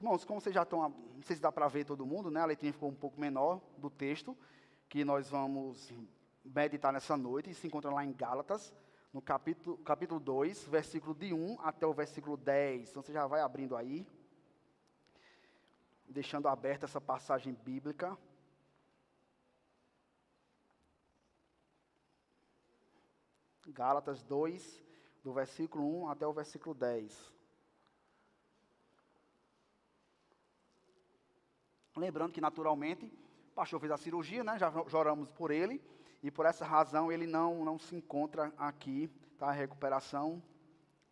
Irmãos, como vocês já estão, não sei se dá para ver todo mundo, né? A letrinha ficou um pouco menor do texto, que nós vamos meditar nessa noite, e se encontra lá em Gálatas, no capítulo 2, versículo de 1 até o versículo 10. Então, você já vai abrindo aí, deixando aberta essa passagem bíblica. Gálatas 2, do versículo 1 até o versículo 10. Lembrando que, naturalmente, o pastor fez a cirurgia, né? Já oramos por ele, e por essa razão ele não se encontra aqui, está em recuperação,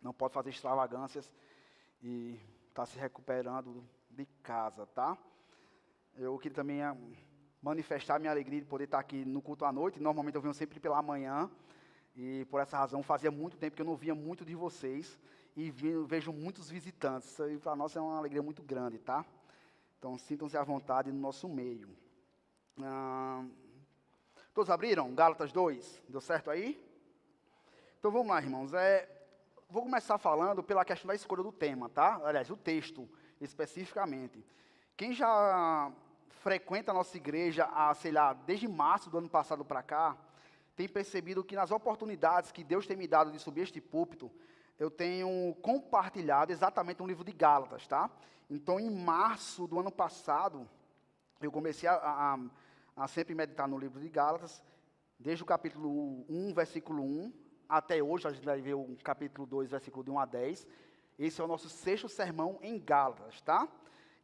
não pode fazer extravagâncias, e está se recuperando de casa, tá? Eu queria também manifestar minha alegria de poder estar aqui no culto à noite. Normalmente eu venho sempre pela manhã, e por essa razão fazia muito tempo que eu não via muito de vocês, e vejo muitos visitantes. Isso aí para nós é uma alegria muito grande, tá? Então, sintam-se à vontade no nosso meio. Todos abriram? Gálatas 2? Deu certo aí? Então, vamos lá, irmãos. Vou começar falando pela questão da escolha do tema, tá? Aliás, o texto, especificamente. Quem já frequenta a nossa igreja, sei lá, desde março do ano passado para cá, tem percebido que nas oportunidades que Deus tem me dado de subir este púlpito, eu tenho compartilhado exatamente um livro de Gálatas, tá? Então, em março do ano passado, eu comecei a sempre meditar no livro de Gálatas, desde o capítulo 1, versículo 1, até hoje, a gente vai ver o capítulo 2, versículo de 1 a 10. Esse é o nosso 6º sermão em Gálatas, tá?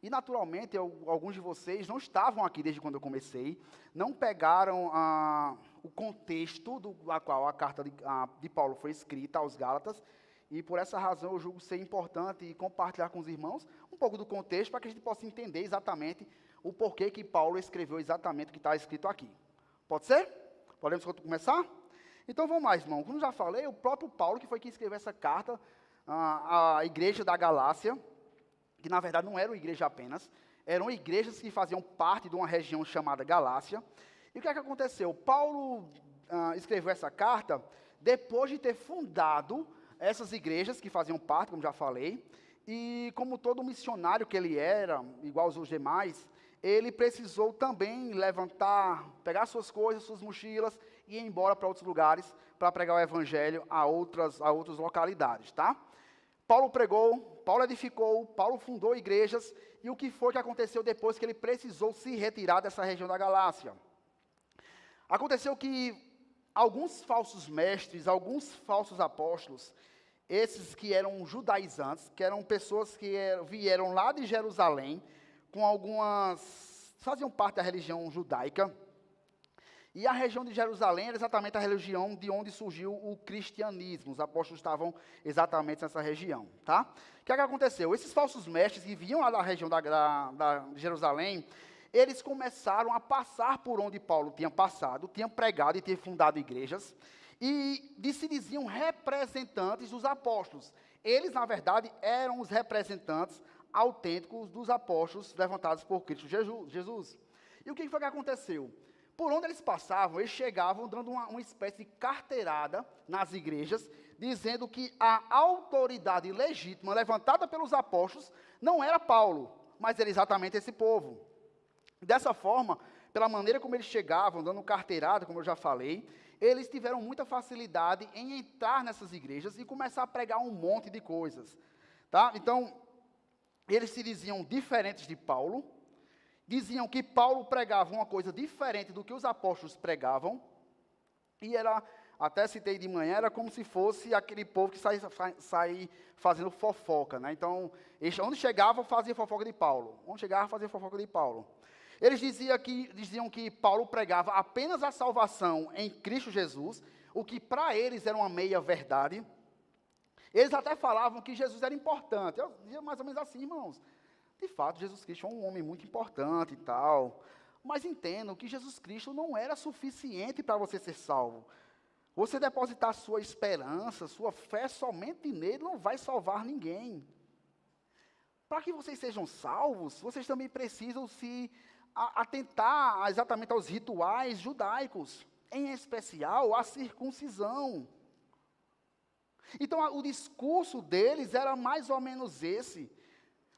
E, naturalmente, alguns de vocês não estavam aqui desde quando eu comecei, não pegaram o contexto do qual a carta de Paulo foi escrita aos Gálatas, e por essa razão eu julgo ser importante compartilhar com os irmãos um pouco do contexto para que a gente possa entender exatamente o porquê que Paulo escreveu exatamente o que está escrito aqui. Pode ser? Podemos começar? Então vamos lá, irmão. Como já falei, o próprio Paulo, que foi quem escreveu essa carta à igreja da Galácia, que na verdade não era uma igreja apenas, eram igrejas que faziam parte de uma região chamada Galácia. E o que é que aconteceu? Paulo escreveu essa carta depois de ter fundado essas igrejas que faziam parte, como já falei, e como todo missionário que ele era, igual aos demais, ele precisou também pegar suas coisas, suas mochilas, e ir embora para outros lugares, para pregar o evangelho a outras localidades, tá? Paulo pregou, Paulo edificou, Paulo fundou igrejas, e o que foi que aconteceu depois que ele precisou se retirar dessa região da Galácia? Aconteceu que alguns falsos mestres, alguns falsos apóstolos, esses que eram judaizantes, que eram pessoas que vieram lá de Jerusalém, faziam parte da religião judaica, e a região de Jerusalém era exatamente a religião de onde surgiu o cristianismo. Os apóstolos estavam exatamente nessa região, tá? O que é que aconteceu? Esses falsos mestres que vinham lá da região de Jerusalém, eles começaram a passar por onde Paulo tinha passado, tinha pregado e tinha fundado igrejas, e se diziam representantes dos apóstolos. Eles, na verdade, eram os representantes autênticos dos apóstolos levantados por Cristo Jesus. E o que foi que aconteceu? Por onde eles passavam, eles chegavam dando uma espécie de carteirada nas igrejas, dizendo que a autoridade legítima levantada pelos apóstolos não era Paulo, mas era exatamente esse povo. Dessa forma, pela maneira como eles chegavam, dando carteirada, como eu já falei, eles tiveram muita facilidade em entrar nessas igrejas e começar a pregar um monte de coisas, tá? Então, eles se diziam diferentes de Paulo, diziam que Paulo pregava uma coisa diferente do que os apóstolos pregavam, e até citei de manhã, era como se fosse aquele povo que sai fazendo fofoca, né? Então, onde chegava, fazia fofoca de Paulo. Onde chegava, fazia fofoca de Paulo. Eles diziam que Paulo pregava apenas a salvação em Cristo Jesus, o que para eles era uma meia-verdade. Eles até falavam que Jesus era importante. Eu dizia mais ou menos assim, irmãos. De fato, Jesus Cristo é um homem muito importante e tal. Mas entendam que Jesus Cristo não era suficiente para você ser salvo. Você depositar sua esperança, sua fé somente nele não vai salvar ninguém. Para que vocês sejam salvos, vocês também precisam se atentar exatamente aos rituais judaicos, em especial a circuncisão. Então, o discurso deles era mais ou menos esse.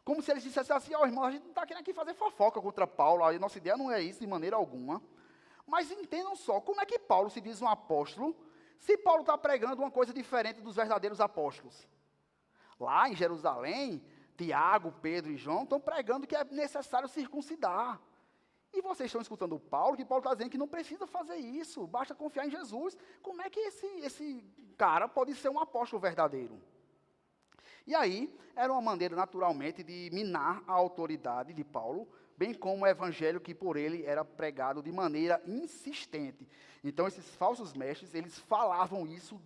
Como se eles dissessem assim, irmão, a gente não está querendo aqui fazer fofoca contra Paulo, a nossa ideia não é isso de maneira alguma. Mas entendam só, como é que Paulo se diz um apóstolo, se Paulo está pregando uma coisa diferente dos verdadeiros apóstolos? Lá em Jerusalém, Tiago, Pedro e João estão pregando que é necessário circuncidar. E vocês estão escutando Paulo, que Paulo está dizendo que não precisa fazer isso, basta confiar em Jesus. Como é que esse cara pode ser um apóstolo verdadeiro? E aí, era uma maneira, naturalmente, de minar a autoridade de Paulo, bem como o evangelho que por ele era pregado de maneira insistente. Então, esses falsos mestres, eles falavam isso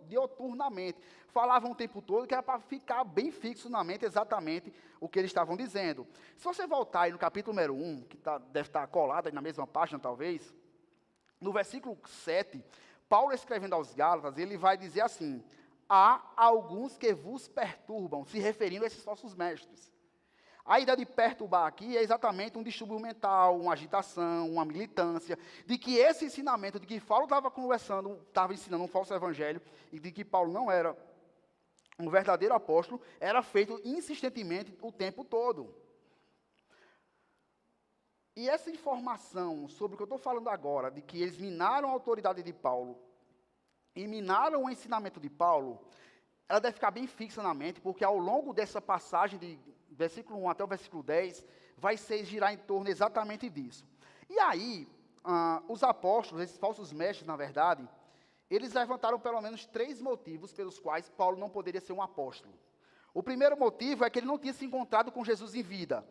dioturnamente. Falavam o tempo todo, que era para ficar bem fixo na mente exatamente o que eles estavam dizendo. Se você voltar aí no capítulo número 1, que deve estar colado aí na mesma página, talvez, no versículo 7, Paulo escrevendo aos Gálatas, ele vai dizer assim: há alguns que vos perturbam, se referindo a esses falsos mestres. A ideia de perturbar aqui é exatamente um distúrbio mental, uma agitação, uma militância, de que esse ensinamento, de que Paulo estava ensinando um falso evangelho, e de que Paulo não era um verdadeiro apóstolo, era feito insistentemente o tempo todo. E essa informação sobre o que eu estou falando agora, de que eles minaram a autoridade de Paulo, e minaram o ensinamento de Paulo, ela deve ficar bem fixa na mente, porque ao longo dessa passagem, de versículo 1 até o versículo 10, vai se girar em torno exatamente disso. E aí, os apóstolos, esses falsos mestres, na verdade, eles levantaram pelo menos 3 motivos pelos quais Paulo não poderia ser um apóstolo. O primeiro motivo é que ele não tinha se encontrado com Jesus em vida.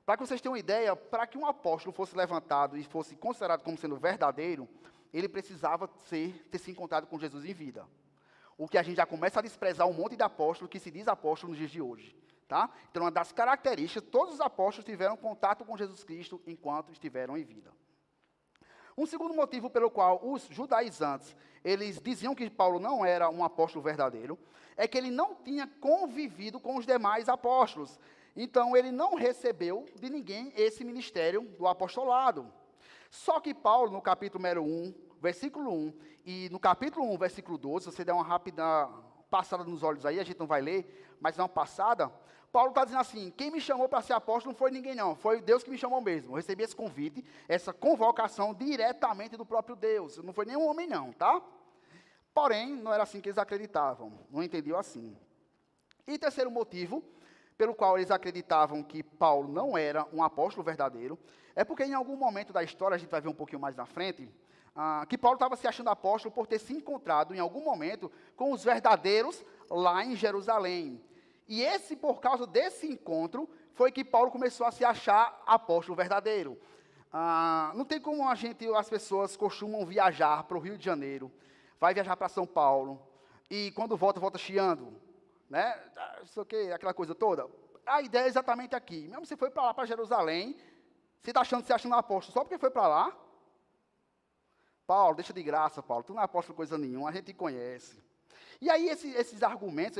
Para que vocês tenham uma ideia, para que um apóstolo fosse levantado e fosse considerado como sendo verdadeiro, ele precisava ter se encontrado com Jesus em vida. O que a gente já começa a desprezar um monte de apóstolo que se diz apóstolo nos dias de hoje. Tá? Então, uma das características, todos os apóstolos tiveram contato com Jesus Cristo enquanto estiveram em vida. Um segundo motivo pelo qual os judaizantes, eles diziam que Paulo não era um apóstolo verdadeiro, é que ele não tinha convivido com os demais apóstolos. Então, ele não recebeu de ninguém esse ministério do apostolado. Só que Paulo, no capítulo número 1, versículo 1, e no capítulo 1, versículo 12, se você der uma rápida passada nos olhos aí, a gente não vai ler, mas dá uma passada, Paulo está dizendo assim: quem me chamou para ser apóstolo não foi ninguém não, foi Deus que me chamou mesmo. Eu recebi esse convite, essa convocação diretamente do próprio Deus, não foi nenhum homem não, tá? Porém, não era assim que eles acreditavam, não entendiam assim. E terceiro motivo, pelo qual eles acreditavam que Paulo não era um apóstolo verdadeiro, é porque em algum momento da história, a gente vai ver um pouquinho mais na frente, que Paulo estava se achando apóstolo por ter se encontrado em algum momento com os verdadeiros lá em Jerusalém. E por causa desse encontro, foi que Paulo começou a se achar apóstolo verdadeiro. Não tem como as pessoas costumam viajar para o Rio de Janeiro, vai viajar para São Paulo, e quando volta chiando, né? Isso aqui, aquela coisa toda. A ideia é exatamente aqui. Mesmo se foi para lá, para Jerusalém, você está se achando apóstolo só porque foi para lá? Paulo, deixa de graça, Paulo. Tu não é apóstolo coisa nenhuma, a gente te conhece. E aí esses argumentos,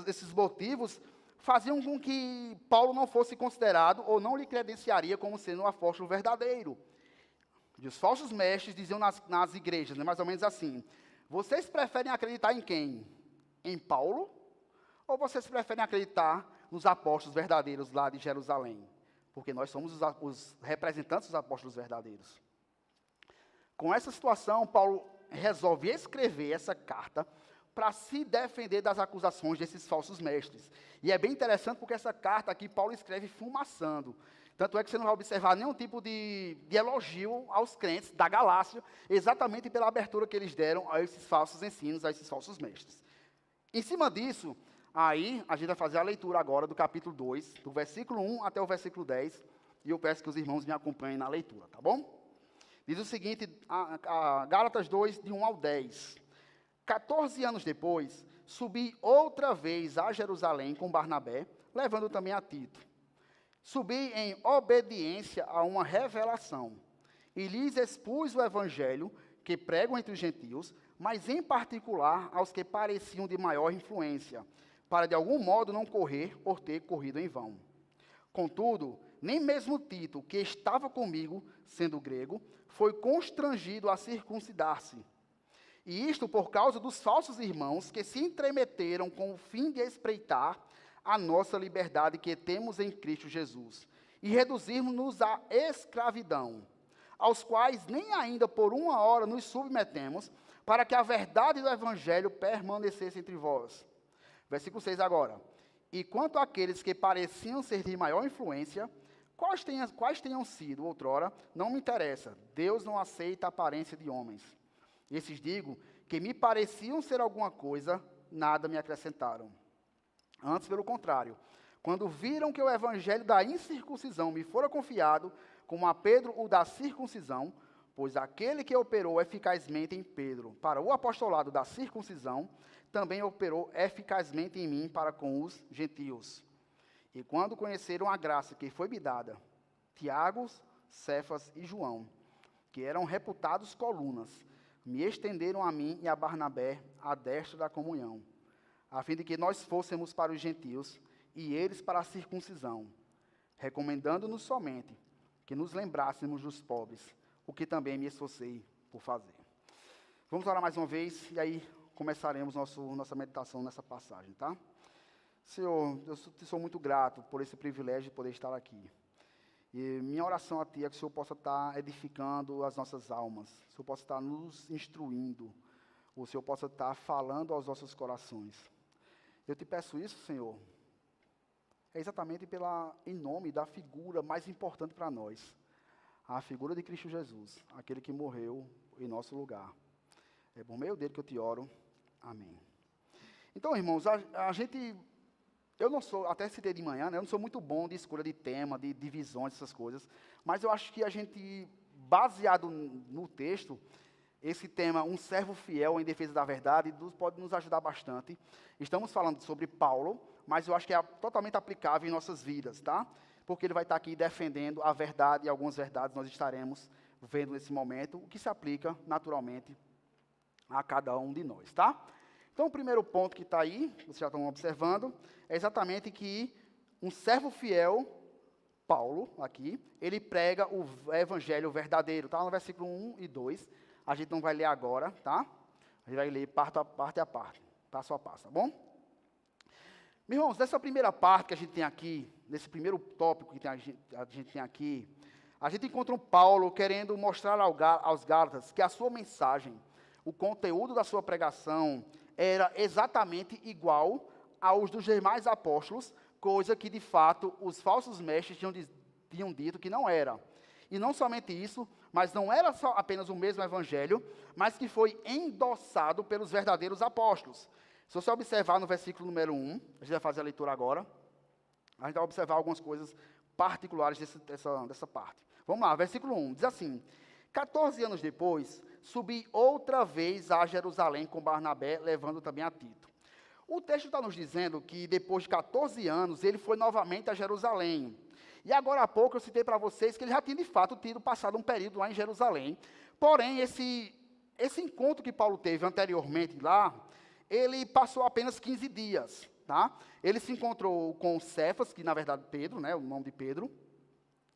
esses motivos, faziam com que Paulo não fosse considerado ou não lhe credenciaria como sendo um apóstolo verdadeiro. E os falsos mestres diziam nas igrejas, né, mais ou menos assim: vocês preferem acreditar em quem? Em Paulo? Ou vocês preferem acreditar nos apóstolos verdadeiros lá de Jerusalém? Porque nós somos os representantes dos apóstolos verdadeiros. Com essa situação, Paulo resolve escrever essa carta para se defender das acusações desses falsos mestres. E é bem interessante porque essa carta aqui, Paulo escreve fumaçando. Tanto é que você não vai observar nenhum tipo de elogio aos crentes da Galácia, exatamente pela abertura que eles deram a esses falsos ensinos, a esses falsos mestres. Em cima disso, aí a gente vai fazer a leitura agora do capítulo 2, do versículo 1 até o versículo 10, e eu peço que os irmãos me acompanhem na leitura, tá bom? Diz o seguinte, Gálatas 2, de 1 ao 10. 14 anos depois, subi outra vez a Jerusalém com Barnabé, levando também a Tito. Subi em obediência a uma revelação, e lhes expus o evangelho que prego entre os gentios, mas em particular aos que pareciam de maior influência, para de algum modo não correr por ter corrido em vão. Contudo, nem mesmo Tito, que estava comigo, sendo grego, foi constrangido a circuncidar-se. E isto por causa dos falsos irmãos que se entremeteram com o fim de espreitar a nossa liberdade que temos em Cristo Jesus, e reduzirmos-nos à escravidão, aos quais nem ainda por uma hora nos submetemos, para que a verdade do Evangelho permanecesse entre vós. Versículo 6 agora. E quanto àqueles que pareciam ser de maior influência, quais tenham sido outrora, não me interessa. Deus não aceita a aparência de homens. Esses digo que me pareciam ser alguma coisa, nada me acrescentaram. Antes, pelo contrário, quando viram que o evangelho da incircuncisão me fora confiado, como a Pedro o da circuncisão, pois aquele que operou eficazmente em Pedro para o apostolado da circuncisão, também operou eficazmente em mim para com os gentios. E quando conheceram a graça que foi me dada, Tiago, Cefas e João, que eram reputados colunas, me estenderam a mim e a Barnabé a destra da comunhão, a fim de que nós fôssemos para os gentios e eles para a circuncisão, recomendando-nos somente que nos lembrássemos dos pobres, o que também me esforcei por fazer. Vamos orar mais uma vez e aí começaremos nossa meditação nessa passagem, tá? Senhor, eu te sou muito grato por esse privilégio de poder estar aqui. E minha oração a Ti é que o Senhor possa estar edificando as nossas almas, o Senhor possa estar nos instruindo, o Senhor possa estar falando aos nossos corações. Eu te peço isso, Senhor, exatamente em nome da figura mais importante para nós, a figura de Cristo Jesus, aquele que morreu em nosso lugar. É por meio dele que eu te oro. Amém. Então, irmãos, eu não sou, até citei de manhã, né, eu não sou muito bom de escolha de tema, de divisões, essas coisas, mas eu acho que a gente, baseado no texto, esse tema, um servo fiel em defesa da verdade, pode nos ajudar bastante. Estamos falando sobre Paulo, mas eu acho que é totalmente aplicável em nossas vidas, tá? Porque ele vai estar aqui defendendo a verdade, e algumas verdades nós estaremos vendo nesse momento, o que se aplica, naturalmente, a cada um de nós, tá? Então, o primeiro ponto que está aí, vocês já estão observando, é exatamente que um servo fiel, Paulo, aqui, ele prega o evangelho verdadeiro, tá? No versículo 1 e 2, a gente não vai ler agora, tá? A gente vai ler parte a parte, passo a passo, tá bom? Meus irmãos, nessa primeira parte que a gente tem aqui, nesse primeiro tópico que a gente tem aqui, a gente encontra um Paulo querendo mostrar aos Gálatas que a sua mensagem, o conteúdo da sua pregação, era exatamente igual aos dos demais apóstolos, coisa que, de fato, os falsos mestres tinham dito que não era. E não somente isso, mas não era só apenas o mesmo evangelho, mas que foi endossado pelos verdadeiros apóstolos. Se você observar no versículo número 1, a gente vai fazer a leitura agora, a gente vai observar algumas coisas particulares dessa parte. Vamos lá, versículo 1, diz assim: 14 anos depois, subi outra vez a Jerusalém com Barnabé, levando também a Tito. O texto está nos dizendo que depois de 14 anos, ele foi novamente a Jerusalém. E agora há pouco eu citei para vocês que ele já tinha de fato passado um período lá em Jerusalém. Porém, esse encontro que Paulo teve anteriormente lá, ele passou apenas 15 dias. Tá? Ele se encontrou com Cefas, que na verdade Pedro, né, o nome de Pedro,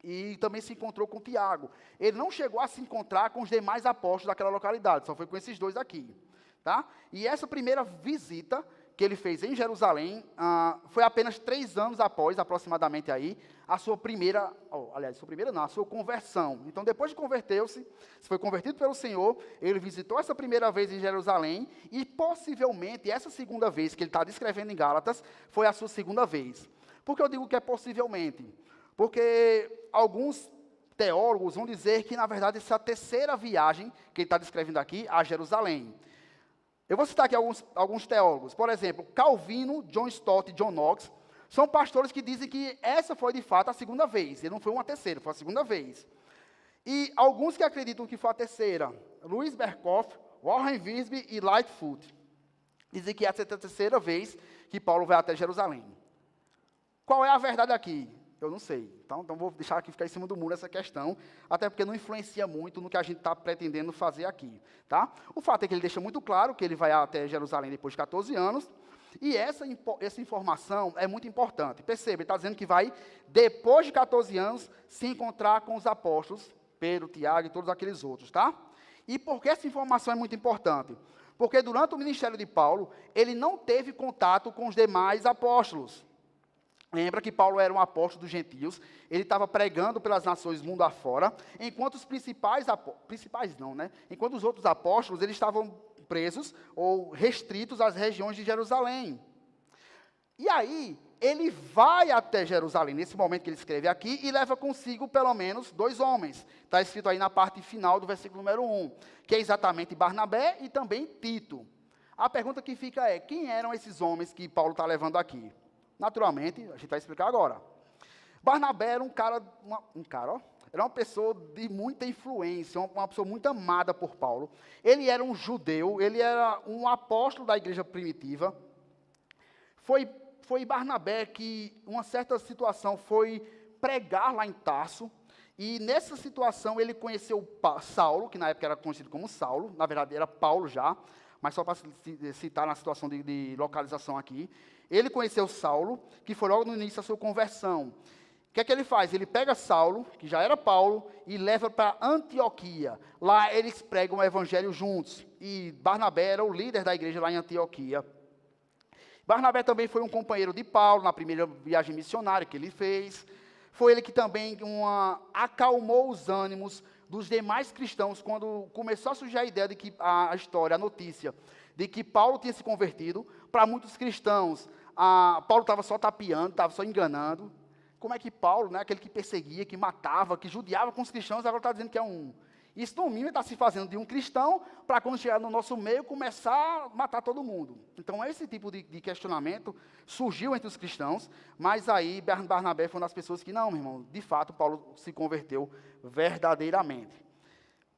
e também se encontrou com Tiago. Ele não chegou a se encontrar com os demais apóstolos daquela localidade, só foi com esses dois aqui. Tá? E essa primeira visita que ele fez em Jerusalém foi apenas 3 anos após, aproximadamente aí, a sua primeira, a sua conversão. Então, depois de converteu-se, foi convertido pelo Senhor, ele visitou essa primeira vez em Jerusalém, e possivelmente essa segunda vez que ele está descrevendo em Gálatas, foi a sua segunda vez. Por que eu digo que é possivelmente? Porque alguns teólogos vão dizer que, na verdade, essa é a terceira viagem que ele está descrevendo aqui, a Jerusalém. Eu vou citar aqui alguns teólogos. Por exemplo, Calvino, John Stott e John Knox são pastores que dizem que essa foi, de fato, a segunda vez. Ele não foi uma terceira, foi a segunda vez. E alguns que acreditam que foi a terceira, Louis Berkhoff, Warren Wiersbe e Lightfoot, dizem que essa é a terceira vez que Paulo vai até Jerusalém. Qual é a verdade aqui? Eu não sei. Então vou deixar aqui ficar em cima do muro essa questão, até porque não influencia muito no que a gente está pretendendo fazer aqui. Tá? O fato é que ele deixa muito claro que ele vai até Jerusalém depois de 14 anos, e essa informação é muito importante. Perceba, ele está dizendo que vai, depois de 14 anos, se encontrar com os apóstolos, Pedro, Tiago e todos aqueles outros. Tá? E por que essa informação é muito importante? Porque durante o ministério de Paulo, ele não teve contato com os demais apóstolos. Lembra que Paulo era um apóstolo dos gentios, ele estava pregando pelas nações mundo afora, enquanto os enquanto os outros apóstolos, eles estavam presos ou restritos às regiões de Jerusalém. E aí, ele vai até Jerusalém, nesse momento que ele escreve aqui, e leva consigo pelo menos 2 homens. Está escrito aí na parte final do versículo número 1, que é exatamente Barnabé e também Tito. A pergunta que fica é, quem eram esses homens que Paulo está levando aqui? Naturalmente, a gente vai explicar agora. Barnabé era era uma pessoa de muita influência, uma pessoa muito amada por Paulo. Ele era um judeu, ele era um apóstolo da igreja primitiva. Foi Barnabé que, uma certa situação, foi pregar lá em Tarso, e nessa situação ele conheceu Saulo, que na época era conhecido como Saulo, na verdade era Paulo já, mas só para citar na situação de localização aqui. Ele conheceu Saulo, que foi logo no início da sua conversão. O que é que ele faz? Ele pega Saulo, que já era Paulo, e leva para Antioquia. Lá eles pregam o evangelho juntos. E Barnabé era o líder da igreja lá em Antioquia. Barnabé também foi um companheiro de Paulo na primeira viagem missionária que ele fez. Foi ele que também acalmou os ânimos dos demais cristãos quando começou a surgir a ideia de que a notícia, de que Paulo tinha se convertido. Para muitos cristãos, Paulo estava só tapeando, estava só enganando. Como é que Paulo, né, aquele que perseguia, que matava, que judiava com os cristãos, agora está dizendo que é um... Isso, no mínimo, está se fazendo de um cristão para, quando chegar no nosso meio, começar a matar todo mundo. Então, esse tipo de questionamento surgiu entre os cristãos, mas aí Barnabé foi uma das pessoas que, não, meu irmão, de fato, Paulo se converteu verdadeiramente.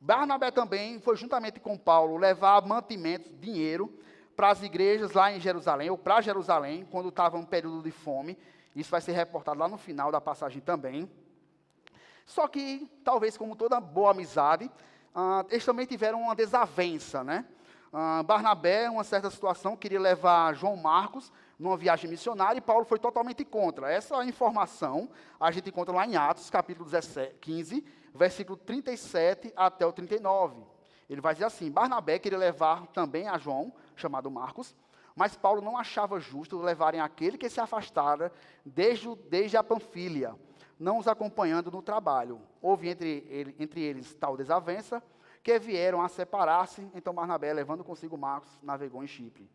Barnabé também foi, juntamente com Paulo, levar mantimentos, dinheiro, para as igrejas lá em Jerusalém, ou para Jerusalém, quando estava um período de fome. Isso vai ser reportado lá no final da passagem também. Só que, talvez como toda boa amizade, eles também tiveram uma desavença, né? Barnabé, em uma certa situação, queria levar João Marcos numa viagem missionária, e Paulo foi totalmente contra. Essa informação a gente encontra lá em Atos, capítulo 15, versículo 37 até o 39. Ele vai dizer assim: Barnabé queria levar também a João, chamado Marcos, mas Paulo não achava justo levarem aquele que se afastara desde a Panfilha, não os acompanhando no trabalho. Houve entre eles tal desavença, que vieram a separar-se. Então Barnabé, levando consigo Marcos, navegou em Chipre.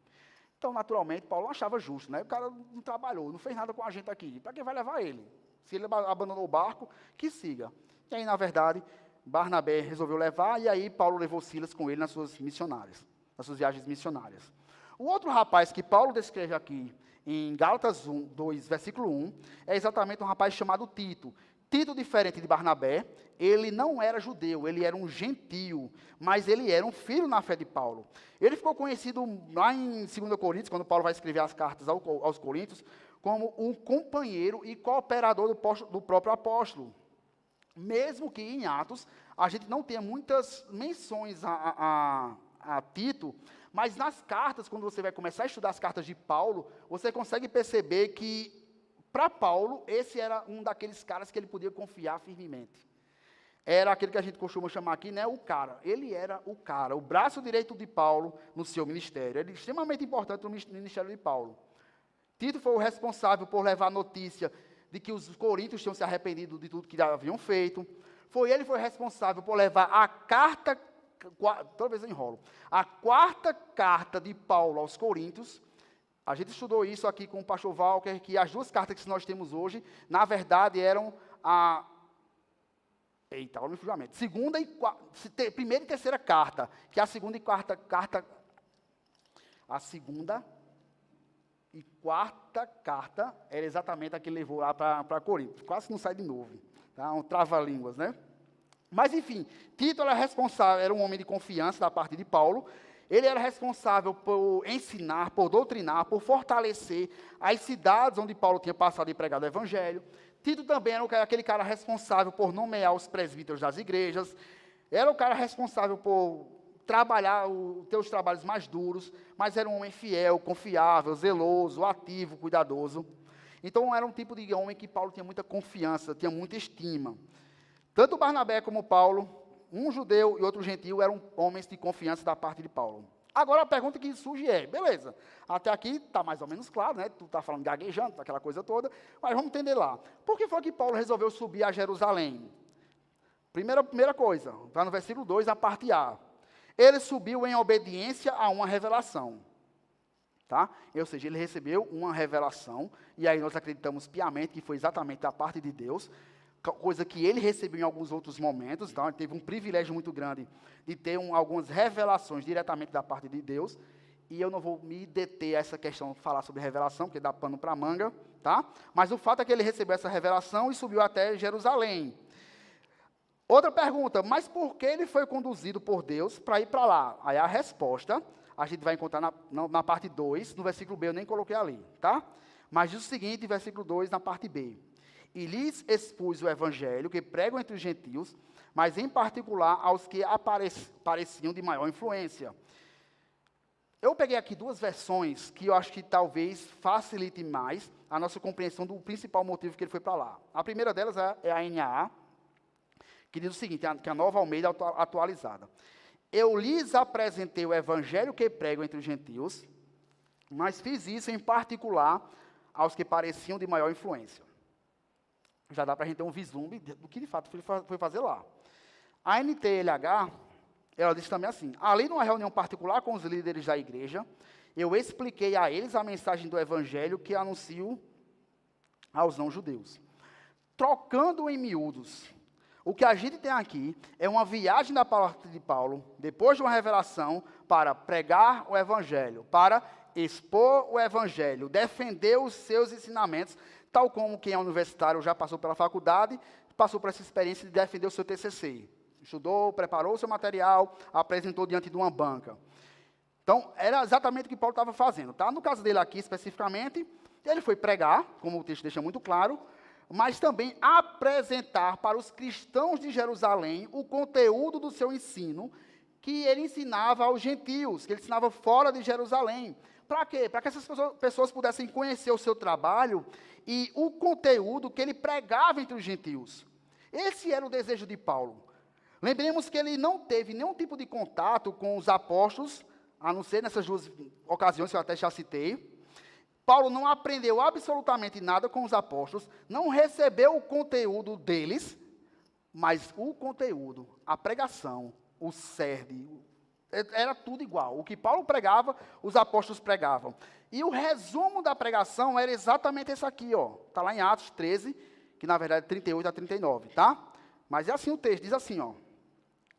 Então, naturalmente, Paulo não achava justo, né? O cara não trabalhou, não fez nada com a gente aqui. Para que vai levar ele? Se ele abandonou o barco, que siga. E aí, na verdade, Barnabé resolveu levar, e aí Paulo levou Silas com ele nas suas viagens missionárias. O outro rapaz que Paulo descreve aqui, em Gálatas 2, versículo 1, é exatamente um rapaz chamado Tito. Tito, diferente de Barnabé, ele não era judeu, ele era um gentio, mas ele era um filho na fé de Paulo. Ele ficou conhecido lá em 2 Coríntios, quando Paulo vai escrever as cartas aos Coríntios, como um companheiro e cooperador do próprio apóstolo. Mesmo que em Atos a gente não tenha muitas menções a Tito, mas nas cartas, quando você vai começar a estudar as cartas de Paulo, você consegue perceber que, para Paulo, esse era um daqueles caras que ele podia confiar firmemente. Era aquele que a gente costuma chamar aqui, né, o cara. Ele era o cara, o braço direito de Paulo no seu ministério. Ele é extremamente importante no ministério de Paulo. Tito foi o responsável por levar a notícia de que os coríntios tinham se arrependido de tudo que haviam feito. Ele foi responsável por levar a carta, toda vez eu enrolo, a 4ª carta de Paulo aos Coríntios. A gente estudou isso aqui com o pastor Walker, que as 2 cartas que nós temos hoje, na verdade, eram olha o julgamento. Primeira e terceira carta, que a segunda e quarta carta. A segunda e quarta carta era exatamente a que levou lá para Corinto. Quase não sai de novo. Tá? Um trava-línguas, né? Mas, enfim, Tito era responsável, era um homem de confiança da parte de Paulo. Ele era responsável por ensinar, por doutrinar, por fortalecer as cidades onde Paulo tinha passado e pregado o evangelho. Tito também era aquele cara responsável por nomear os presbíteros das igrejas. Era o cara responsável por ter os trabalhos mais duros, mas era um homem fiel, confiável, zeloso, ativo, cuidadoso. Então, era um tipo de homem que Paulo tinha muita confiança, tinha muita estima. Tanto Barnabé como Paulo, um judeu e outro gentio, eram homens de confiança da parte de Paulo. Agora a pergunta que surge é, beleza, até aqui está mais ou menos claro, né? Tu está falando gaguejando, aquela coisa toda, mas vamos entender lá. Por que foi que Paulo resolveu subir a Jerusalém? Primeira coisa, está no versículo 2, a parte A. Ele subiu em obediência a uma revelação. Tá? Ou seja, ele recebeu uma revelação, e aí nós acreditamos piamente que foi exatamente da parte de Deus, coisa que ele recebeu em alguns outros momentos, então ele teve um privilégio muito grande de ter algumas revelações diretamente da parte de Deus, e eu não vou me deter a essa questão de falar sobre revelação, porque dá pano para manga, tá? Mas o fato é que ele recebeu essa revelação e subiu até Jerusalém. Outra pergunta, mas por que ele foi conduzido por Deus para ir para lá? Aí a resposta, a gente vai encontrar na parte 2, no versículo B eu nem coloquei ali, tá? Mas diz o seguinte, versículo 2, na parte B. E lhes expus o evangelho que pregam entre os gentios, mas em particular aos que pareciam de maior influência. Eu peguei aqui duas versões que eu acho que talvez facilite mais a nossa compreensão do principal motivo que ele foi para lá. A primeira delas é a NAA, que diz o seguinte, que é a Nova Almeida atualizada. Eu lhes apresentei o evangelho que pregam entre os gentios, mas fiz isso em particular aos que pareciam de maior influência. Já dá para a gente ter um vislumbre do que de fato foi fazer lá. A NTLH, ela diz também assim, além de uma reunião particular com os líderes da igreja, eu expliquei a eles a mensagem do evangelho que anuncio aos não-judeus. Trocando em miúdos, o que a gente tem aqui é uma viagem da parte de Paulo, depois de uma revelação, para pregar o evangelho, para expor o evangelho, defender os seus ensinamentos, tal como quem é universitário já passou pela faculdade, passou por essa experiência de defender o seu TCC. Estudou, preparou o seu material, apresentou diante de uma banca. Então, era exatamente o que Paulo estava fazendo. Tá? No caso dele aqui, especificamente, ele foi pregar, como o texto deixa muito claro, mas também apresentar para os cristãos de Jerusalém o conteúdo do seu ensino, que ele ensinava aos gentios, que ele ensinava fora de Jerusalém. Para quê? Para que essas pessoas pudessem conhecer o seu trabalho e o conteúdo que ele pregava entre os gentios. Esse era o desejo de Paulo. Lembremos que ele não teve nenhum tipo de contato com os apóstolos, a não ser nessas duas ocasiões que eu até já citei. Paulo não aprendeu absolutamente nada com os apóstolos, não recebeu o conteúdo deles, mas o conteúdo, a pregação, o cerne, era tudo igual. O que Paulo pregava, os apóstolos pregavam. E o resumo da pregação era exatamente esse aqui, ó. Está lá em Atos 13, que na verdade é 38 a 39, tá? Mas é assim o texto, diz assim, ó.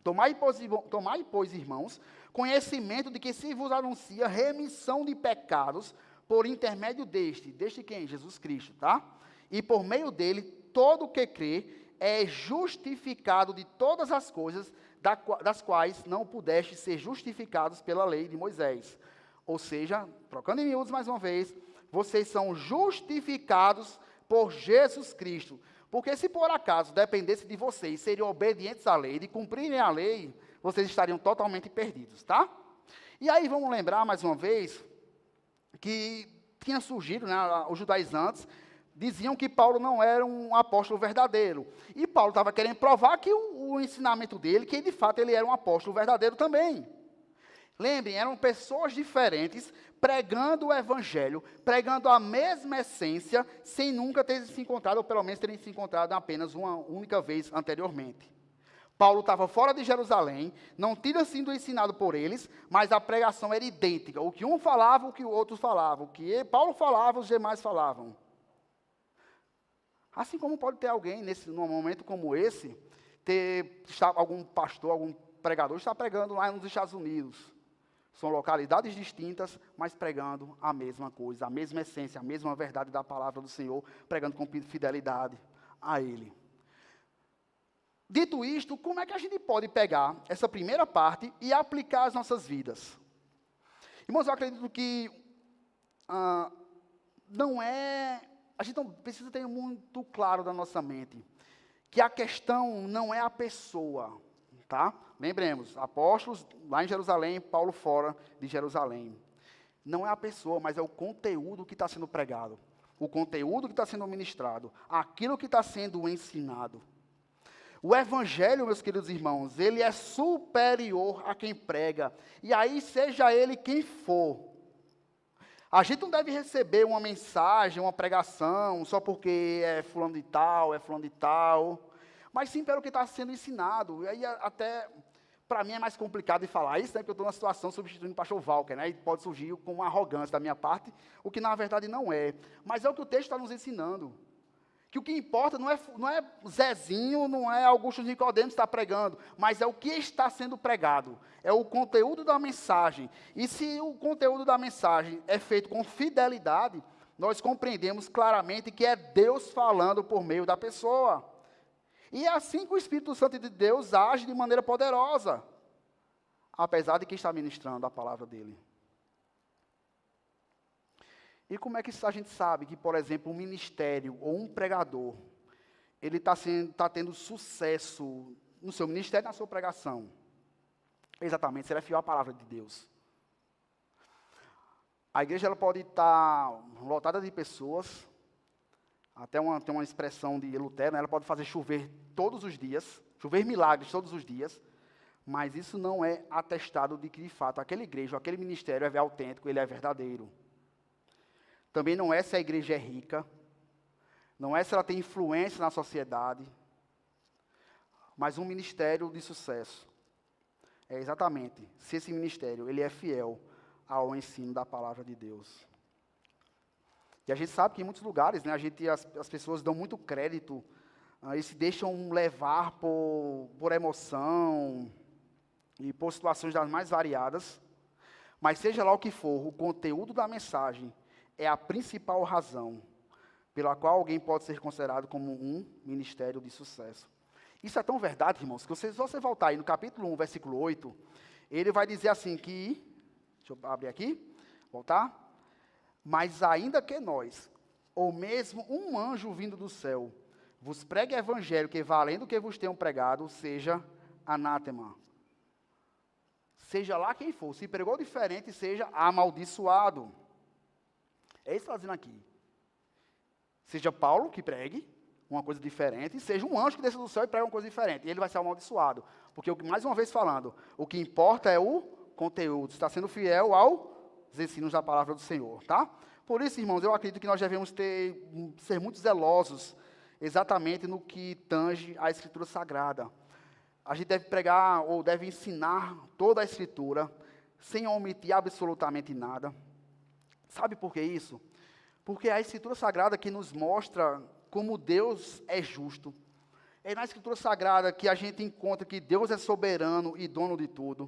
Tomai, pois, irmãos, conhecimento de que se vos anuncia remissão de pecados por intermédio deste quem? Jesus Cristo, tá? E por meio dele, todo o que crê é justificado de todas as coisas das quais não pudeste ser justificados pela lei de Moisés. Ou seja, trocando em miúdos mais uma vez, vocês são justificados por Jesus Cristo. Porque se por acaso dependesse de vocês serem obedientes à lei, de cumprirem a lei, vocês estariam totalmente perdidos, tá? E aí vamos lembrar mais uma vez que tinha surgido, né, os judaizantes diziam que Paulo não era um apóstolo verdadeiro. E Paulo estava querendo provar que o ensinamento dele, que de fato ele era um apóstolo verdadeiro também. Lembrem, eram pessoas diferentes, pregando o evangelho, pregando a mesma essência, sem nunca terem se encontrado, ou pelo menos terem se encontrado apenas uma única vez anteriormente. Paulo estava fora de Jerusalém, não tinha sido ensinado por eles, mas a pregação era idêntica. O que um falava, o que o outro falava. O que Paulo falava, os demais falavam. Assim como pode ter alguém, num momento como esse, algum pastor, algum pregador, está pregando lá nos Estados Unidos. São localidades distintas, mas pregando a mesma coisa, a mesma essência, a mesma verdade da palavra do Senhor, pregando com fidelidade a Ele. Dito isto, como é que a gente pode pegar essa primeira parte e aplicar às nossas vidas? Irmãos, eu acredito que a gente não precisa ter muito claro da nossa mente, que a questão não é a pessoa, tá? Lembremos, apóstolos lá em Jerusalém, Paulo fora de Jerusalém. Não é a pessoa, mas é o conteúdo que está sendo pregado, o conteúdo que está sendo ministrado, aquilo que está sendo ensinado. O evangelho, meus queridos irmãos, ele é superior a quem prega. E aí, seja ele quem for. A gente não deve receber uma mensagem, uma pregação, só porque é fulano de tal, mas sim pelo que está sendo ensinado. E aí, até, para mim, é mais complicado de falar isso, né, porque eu estou numa situação substituindo o pastor Walker, né, e pode surgir com uma arrogância da minha parte, o que na verdade não é. Mas é o que o texto está nos ensinando. Que o que importa não é Zezinho, não é Augusto Nicodemos que está pregando, mas é o que está sendo pregado, é o conteúdo da mensagem. E se o conteúdo da mensagem é feito com fidelidade, nós compreendemos claramente que é Deus falando por meio da pessoa. E é assim que o Espírito Santo de Deus age de maneira poderosa, apesar de quem está ministrando a palavra dele. E como é que a gente sabe que, por exemplo, um ministério ou um pregador, ele está tendo sucesso no seu ministério, na sua pregação? Exatamente, se ele é fiel à palavra de Deus. A igreja ela pode estar lotada de pessoas, tem uma expressão de Lutero, né, ela pode fazer chover todos os dias, chover milagres todos os dias, mas isso não é atestado de que, de fato, aquela igreja, aquele ministério é autêntico, ele é verdadeiro. Também não é se a igreja é rica, não é se ela tem influência na sociedade, mas um ministério de sucesso. É exatamente se esse ministério ele é fiel ao ensino da palavra de Deus. E a gente sabe que em muitos lugares, né, as pessoas dão muito crédito e se deixam levar por emoção e por situações das mais variadas, mas seja lá o que for, o conteúdo da mensagem é a principal razão pela qual alguém pode ser considerado como um ministério de sucesso. Isso é tão verdade, irmãos, que se você voltar aí no capítulo 1, versículo 8, ele vai dizer assim que, deixa eu abrir aqui, voltar, mas ainda que nós, ou mesmo um anjo vindo do céu, vos pregue evangelho que valendo o que vos tenham pregado, seja anátema. Seja lá quem for, se pregou diferente, seja amaldiçoado. É isso que está dizendo aqui. Seja Paulo que pregue uma coisa diferente, e seja um anjo que desça do céu e pregue uma coisa diferente. E ele vai ser amaldiçoado. Porque, mais uma vez falando, o que importa é o conteúdo. Está sendo fiel aos ensinos da palavra do Senhor. Tá? Por isso, irmãos, eu acredito que nós devemos ser muito zelosos exatamente no que tange a Escritura Sagrada. A gente deve pregar ou deve ensinar toda a Escritura, sem omitir absolutamente nada. Sabe por que isso? Porque é a Escritura Sagrada que nos mostra como Deus é justo. É na Escritura Sagrada que a gente encontra que Deus é soberano e dono de tudo.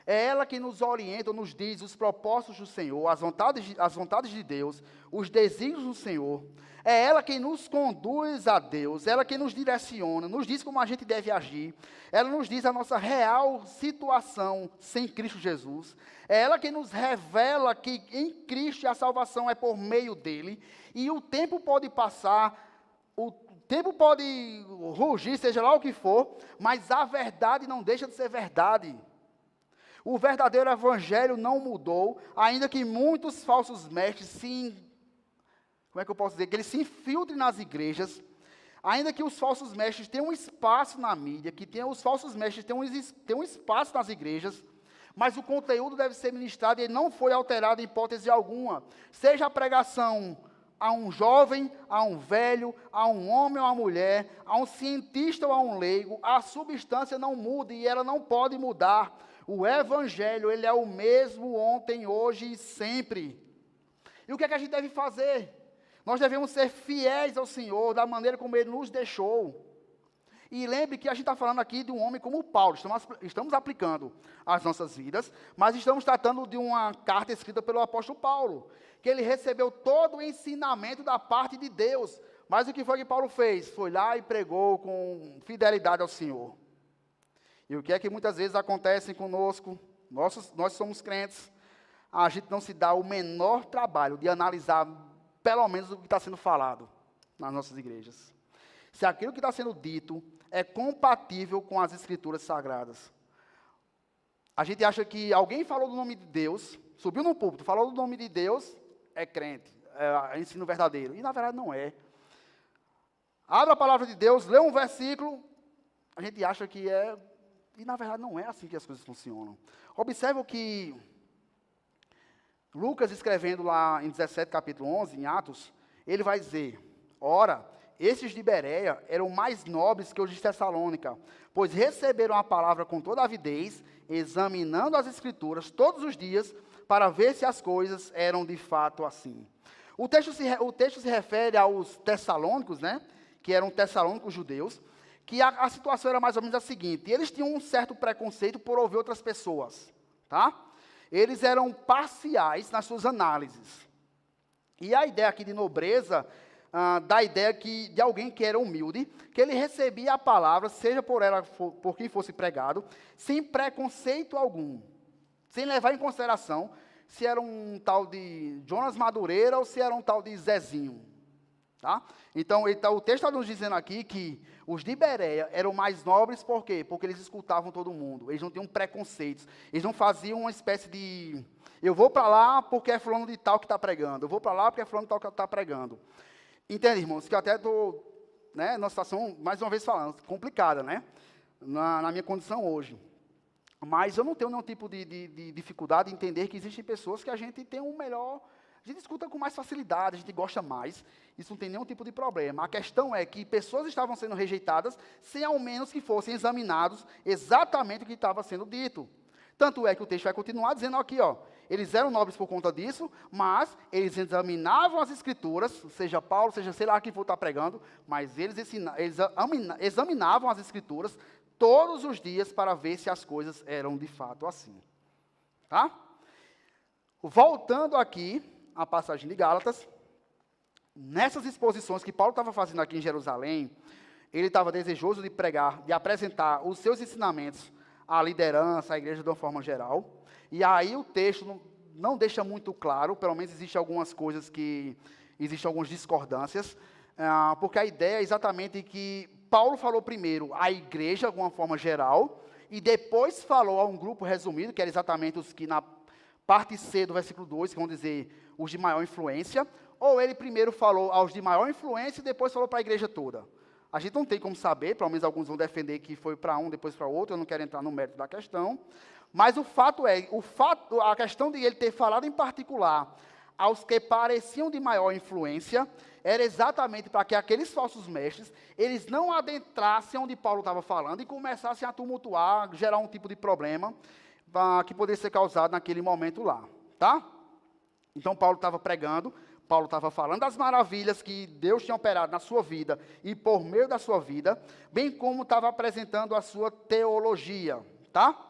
É ela que nos orienta, nos diz os propósitos do Senhor, as vontades de Deus, os desígnios do Senhor. É ela quem nos conduz a Deus, ela quem nos direciona, nos diz como a gente deve agir. Ela nos diz a nossa real situação sem Cristo Jesus. É ela quem nos revela que em Cristo a salvação é por meio dele. E o tempo pode passar, o tempo pode rugir, seja lá o que for, mas a verdade não deixa de ser verdade. O verdadeiro evangelho não mudou, ainda que muitos falsos mestres que eles se infiltrem nas igrejas, ainda que os falsos mestres tenham um espaço na mídia, os falsos mestres tenham um espaço nas igrejas, mas o conteúdo deve ser ministrado e ele não foi alterado em hipótese alguma. Seja a pregação a um jovem, a um velho, a um homem ou a uma mulher, a um cientista ou a um leigo, a substância não muda e ela não pode mudar. O evangelho, ele é o mesmo ontem, hoje e sempre. E o que é que a gente deve fazer? Nós devemos ser fiéis ao Senhor, da maneira como Ele nos deixou. E lembre que a gente está falando aqui de um homem como Paulo. Estamos aplicando as nossas vidas, mas estamos tratando de uma carta escrita pelo apóstolo Paulo, que ele recebeu todo o ensinamento da parte de Deus. Mas o que foi que Paulo fez? Foi lá e pregou com fidelidade ao Senhor. E o que é que muitas vezes acontece conosco? Nós somos crentes, a gente não se dá o menor trabalho de analisar, pelo menos, o que está sendo falado nas nossas igrejas. Se aquilo que está sendo dito é compatível com as Escrituras Sagradas. A gente acha que alguém falou do nome de Deus, subiu no púlpito, falou do nome de Deus, é crente, é ensino verdadeiro. E, na verdade, não é. Abra a palavra de Deus, lê um versículo, a gente acha que é, e na verdade não é assim que as coisas funcionam. Observe o que Lucas, escrevendo lá em 17, capítulo 11, em Atos, ele vai dizer: ora, esses de Bereia eram mais nobres que os de Tessalônica, pois receberam a palavra com toda avidez, examinando as Escrituras todos os dias, para ver se as coisas eram de fato assim. O texto se refere aos tessalônicos, né, que eram tessalônicos judeus, que a situação era mais ou menos a seguinte: eles tinham um certo preconceito por ouvir outras pessoas, tá? Eles eram parciais nas suas análises. E a ideia aqui de nobreza, da ideia de alguém que era humilde, que ele recebia a palavra, seja por quem fosse pregado, sem preconceito algum, sem levar em consideração se era um tal de Jonas Madureira ou se era um tal de Zezinho. Tá? Então, o texto está nos dizendo aqui que os de Bereia eram mais nobres, por quê? Porque eles escutavam todo mundo, eles não tinham preconceitos, eles não faziam uma espécie de, eu vou para lá porque é fulano de tal que está pregando, eu vou para lá porque é fulano de tal que está pregando. Entende, irmãos, que eu até estou, né, numa situação, mais uma vez falando, complicada, né, na minha condição hoje. Mas eu não tenho nenhum tipo de dificuldade em entender que existem pessoas que a gente tem um melhor, a gente escuta com mais facilidade, a gente gosta mais, isso não tem nenhum tipo de problema. A questão é que pessoas estavam sendo rejeitadas sem ao menos que fossem examinados exatamente o que estava sendo dito. Tanto é que o texto vai continuar dizendo aqui, ó, eles eram nobres por conta disso, mas eles examinavam as Escrituras, seja Paulo, seja sei lá quem for estar pregando, mas eles examinavam as Escrituras todos os dias para ver se as coisas eram de fato assim. Tá? Voltando aqui à passagem de Gálatas, nessas exposições que Paulo estava fazendo aqui em Jerusalém, ele estava desejoso de pregar, de apresentar os seus ensinamentos à liderança, à igreja de uma forma geral. E aí o texto não deixa muito claro, pelo menos existem algumas coisas que, existem algumas discordâncias, porque a ideia é exatamente que Paulo falou primeiro à igreja, de alguma forma geral, e depois falou a um grupo resumido, que era exatamente os que na parte C do versículo 2, que vão dizer os de maior influência, ou ele primeiro falou aos de maior influência e depois falou para a igreja toda. A gente não tem como saber, pelo menos alguns vão defender que foi para um, depois para outro, eu não quero entrar no mérito da questão, mas o fato é, a questão de ele ter falado em particular aos que pareciam de maior influência, era exatamente para que aqueles falsos mestres, eles não adentrassem onde Paulo estava falando e começassem a tumultuar, gerar um tipo de problema que poderia ser causado naquele momento lá, tá? Então, Paulo estava pregando, Paulo estava falando das maravilhas que Deus tinha operado na sua vida e por meio da sua vida, bem como estava apresentando a sua teologia, tá?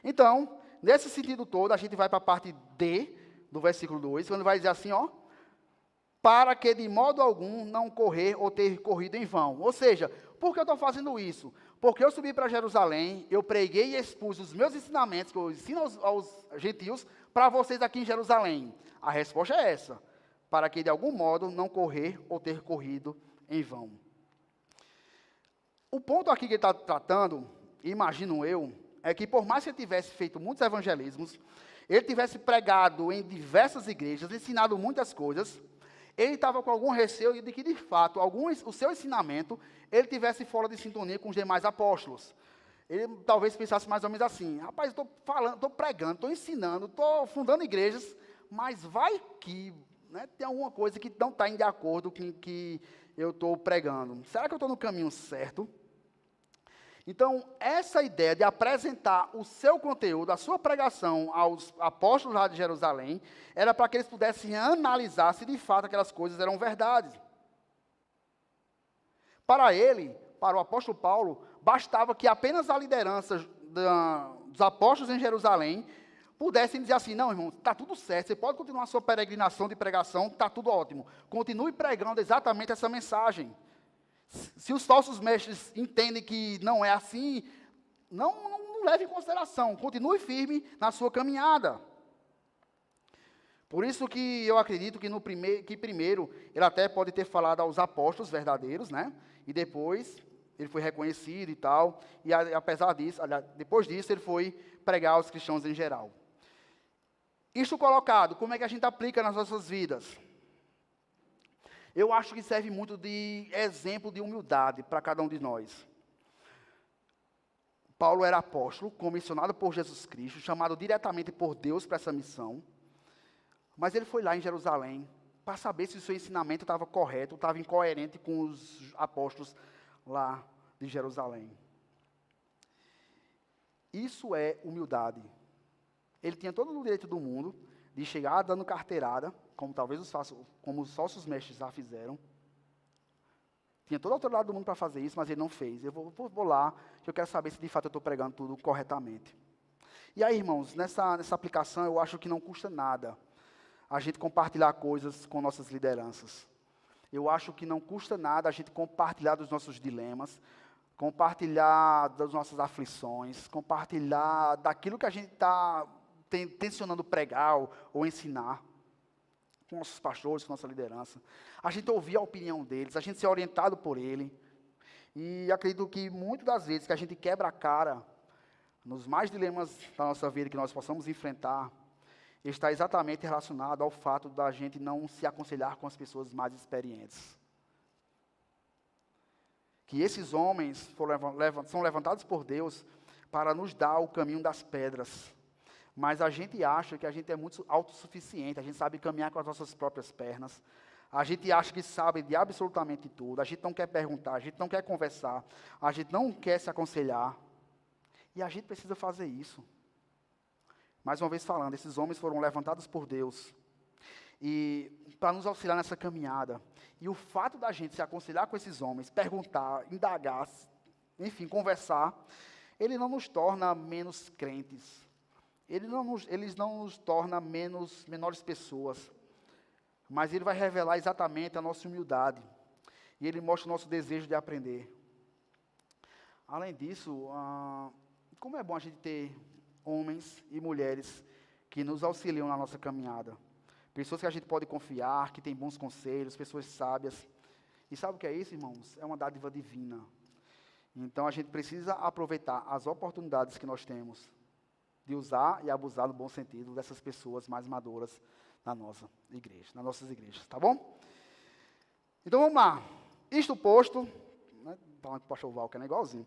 Então, nesse sentido todo, a gente vai para a parte D do versículo 2, quando vai dizer assim, ó, para que de modo algum não correr ou ter corrido em vão. Ou seja, por que eu estou fazendo isso? Porque eu subi para Jerusalém, eu preguei e expus os meus ensinamentos, que eu ensino aos gentios, para vocês aqui em Jerusalém. A resposta é essa, para que de algum modo não correr ou ter corrido em vão. O ponto aqui que ele está tratando, imagino eu, é que por mais que ele tivesse feito muitos evangelismos, ele tivesse pregado em diversas igrejas, ensinado muitas coisas, ele estava com algum receio de que, de fato, o seu ensinamento, ele tivesse fora de sintonia com os demais apóstolos. Ele talvez pensasse mais ou menos assim, rapaz, estou falando, estou pregando, estou ensinando, estou fundando igrejas, mas vai que, né, tem alguma coisa que não está de acordo com o que eu estou pregando. Será que eu estou no caminho certo? Então, essa ideia de apresentar o seu conteúdo, a sua pregação aos apóstolos lá de Jerusalém, era para que eles pudessem analisar se de fato aquelas coisas eram verdades. Para ele, para o apóstolo Paulo, bastava que apenas a liderança dos apóstolos em Jerusalém pudessem dizer assim, não, irmão, está tudo certo, você pode continuar a sua peregrinação de pregação, está tudo ótimo. Continue pregando exatamente essa mensagem. Se os falsos mestres entendem que não é assim, não leve em consideração, continue firme na sua caminhada. Por isso que eu acredito que primeiro ele até pode ter falado aos apóstolos verdadeiros, né? E depois ele foi reconhecido e tal, e apesar disso, depois disso ele foi pregar aos cristãos em geral. Isto colocado, como é que a gente aplica nas nossas vidas? Eu acho que serve muito de exemplo de humildade para cada um de nós. Paulo era apóstolo, comissionado por Jesus Cristo, chamado diretamente por Deus para essa missão. Mas ele foi lá em Jerusalém para saber se o seu ensinamento estava correto, estava incoerente com os apóstolos lá de Jerusalém. Isso é humildade. Ele tinha todo o direito do mundo de chegar dando carteirada, como talvez como os falsos mestres já fizeram. Tinha toda a autoridade do mundo para fazer isso, mas ele não fez. Eu vou lá, que eu quero saber se de fato eu estou pregando tudo corretamente. E aí, irmãos, nessa aplicação eu acho que não custa nada a gente compartilhar coisas com nossas lideranças. Eu acho que não custa nada a gente compartilhar dos nossos dilemas, compartilhar das nossas aflições, compartilhar daquilo que a gente está tensionando pregar ou ensinar com nossos pastores, com nossa liderança. A gente ouvir a opinião deles, a gente ser orientado por ele. E acredito que muitas das vezes que a gente quebra a cara nos mais dilemas da nossa vida que nós possamos enfrentar, está exatamente relacionado ao fato da gente não se aconselhar com as pessoas mais experientes. Que esses homens são levantados por Deus para nos dar o caminho das pedras. Mas a gente acha que a gente é muito autossuficiente, a gente sabe caminhar com as nossas próprias pernas, a gente acha que sabe de absolutamente tudo, a gente não quer perguntar, a gente não quer conversar, a gente não quer se aconselhar. E a gente precisa fazer isso. Mais uma vez falando, esses homens foram levantados por Deus e para nos auxiliar nessa caminhada. E o fato da gente se aconselhar com esses homens, perguntar, indagar, enfim, conversar, ele não nos torna menos crentes. Eles não nos torna menores pessoas. Mas ele vai revelar exatamente a nossa humildade. E ele mostra o nosso desejo de aprender. Além disso, como é bom a gente ter homens e mulheres que nos auxiliam na nossa caminhada. Pessoas que a gente pode confiar, que têm bons conselhos, pessoas sábias. E sabe o que é isso, irmãos? É uma dádiva divina. Então, a gente precisa aproveitar as oportunidades que nós temos de usar e abusar, no bom sentido, dessas pessoas mais maduras na nossa igreja, nas nossas igrejas, tá bom? Então, vamos lá. Isto posto, né, falando com o pastor Val, que é igualzinho.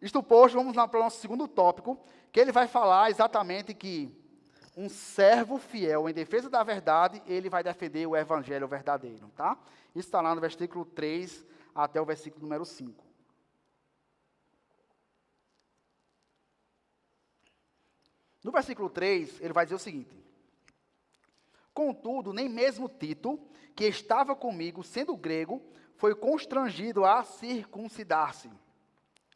Isto posto, vamos lá para o nosso segundo tópico, que ele vai falar exatamente que um servo fiel em defesa da verdade, ele vai defender o evangelho verdadeiro, tá? Isso está lá no versículo 3 até o versículo número 5. No versículo 3, ele vai dizer o seguinte: contudo, nem mesmo Tito, que estava comigo, sendo grego, foi constrangido a circuncidar-se.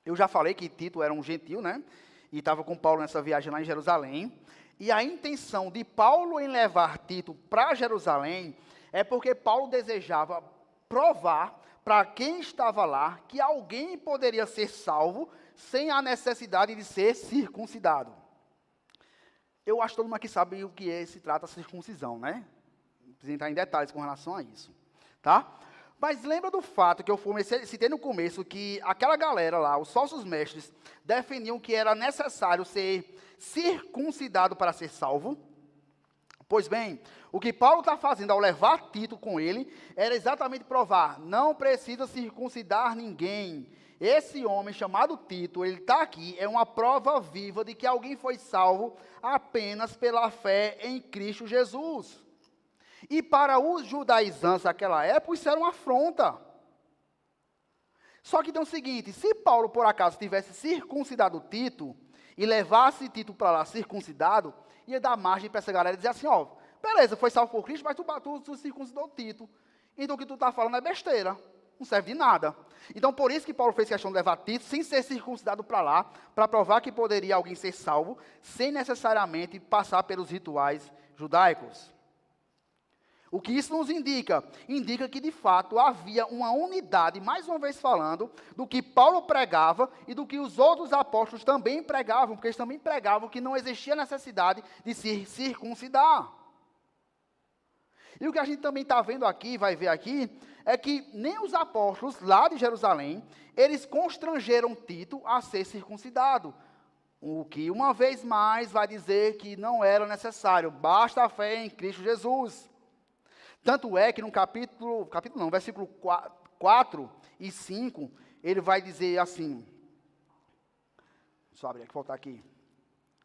Eu já falei que Tito era um gentil, né? E estava com Paulo nessa viagem lá em Jerusalém. E a intenção de Paulo em levar Tito para Jerusalém é porque Paulo desejava provar para quem estava lá que alguém poderia ser salvo sem a necessidade de ser circuncidado. Eu acho que todo mundo aqui sabe o que se trata a circuncisão, né? Não precisa entrar em detalhes com relação a isso, tá? Mas lembra do fato que eu citei no começo, que aquela galera lá, os falsos mestres, defendiam que era necessário ser circuncidado para ser salvo? Pois bem, o que Paulo está fazendo ao levar Tito com ele, era exatamente provar, não precisa circuncidar ninguém. Esse homem chamado Tito, ele está aqui, é uma prova viva de que alguém foi salvo apenas pela fé em Cristo Jesus. E para os judaizantes daquela época, isso era uma afronta. Só que então é o seguinte, se Paulo, por acaso, tivesse circuncidado Tito, e levasse Tito para lá circuncidado, ia dar margem para essa galera dizer assim, ó, beleza, foi salvo por Cristo, mas tu circuncidou Tito. Então o que tu está falando é besteira, não serve de nada. Então por isso que Paulo fez questão de levar Tito, sem ser circuncidado para lá, para provar que poderia alguém ser salvo, sem necessariamente passar pelos rituais judaicos. O que isso nos indica? Indica que, de fato, havia uma unidade, mais uma vez falando, do que Paulo pregava e do que os outros apóstolos também pregavam, porque eles também pregavam que não existia necessidade de se circuncidar. E o que a gente também está vendo aqui, vai ver aqui, é que nem os apóstolos lá de Jerusalém, eles constrangeram Tito a ser circuncidado. O que, uma vez mais, vai dizer que não era necessário, basta a fé em Cristo Jesus. Tanto é que no versículo 4 e 5, ele vai dizer assim, Deixa eu abrir aqui, voltar aqui.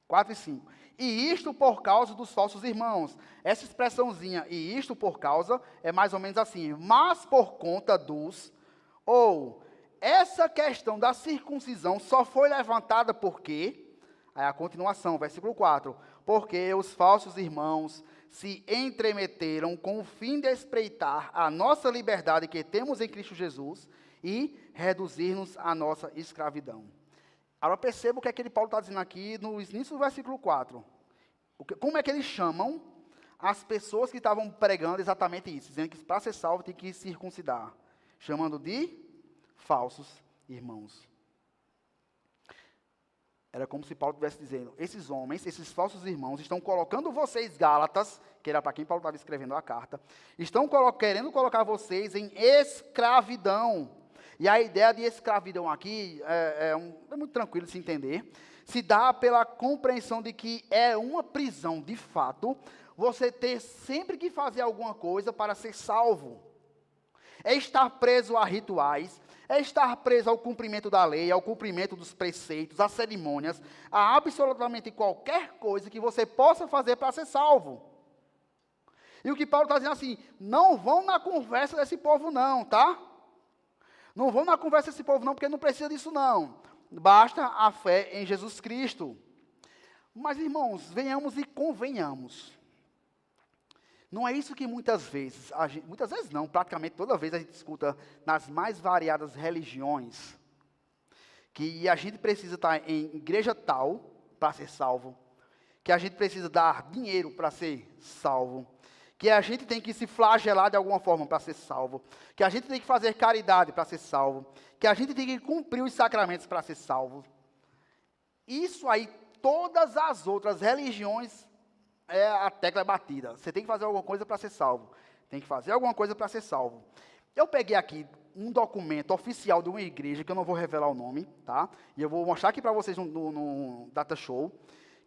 4 e 5. E isto por causa dos falsos irmãos. Essa expressãozinha, e isto por causa, é mais ou menos assim. Mas por conta dos, ou essa questão da circuncisão só foi levantada porque, aí a continuação, versículo 4. Porque os falsos irmãos se entremeteram com o fim de espreitar a nossa liberdade que temos em Cristo Jesus e reduzir-nos à nossa escravidão. Agora perceba o que é que Paulo está dizendo aqui no início do versículo 4. Como é que eles chamam as pessoas que estavam pregando exatamente isso, dizendo que para ser salvo tem que circuncidar, chamando de falsos irmãos. Era como se Paulo estivesse dizendo, esses homens, esses falsos irmãos, estão colocando vocês, Gálatas, que era para quem Paulo estava escrevendo a carta, estão querendo colocar vocês em escravidão. E a ideia de escravidão aqui é muito tranquilo de se entender. Se dá pela compreensão de que é uma prisão, de fato, você ter sempre que fazer alguma coisa para ser salvo. É estar preso a rituais, é estar preso ao cumprimento da lei, ao cumprimento dos preceitos, às cerimônias, a absolutamente qualquer coisa que você possa fazer para ser salvo. E o que Paulo está dizendo assim, não vão na conversa desse povo não, tá? Não vão na conversa desse povo não, porque não precisa disso não. Basta a fé em Jesus Cristo. Mas, irmãos, venhamos e convenhamos. Não é isso que muitas vezes não, praticamente toda vez a gente escuta nas mais variadas religiões, que a gente precisa estar em igreja tal para ser salvo, que a gente precisa dar dinheiro para ser salvo, que a gente tem que se flagelar de alguma forma para ser salvo, que a gente tem que fazer caridade para ser salvo, que a gente tem que cumprir os sacramentos para ser salvo. Isso aí, todas as outras religiões, a tecla batida. Você tem que fazer alguma coisa para ser salvo. Tem que fazer alguma coisa para ser salvo. Eu peguei aqui um documento oficial de uma igreja, que eu não vou revelar o nome, tá? E eu vou mostrar aqui para vocês no Data Show,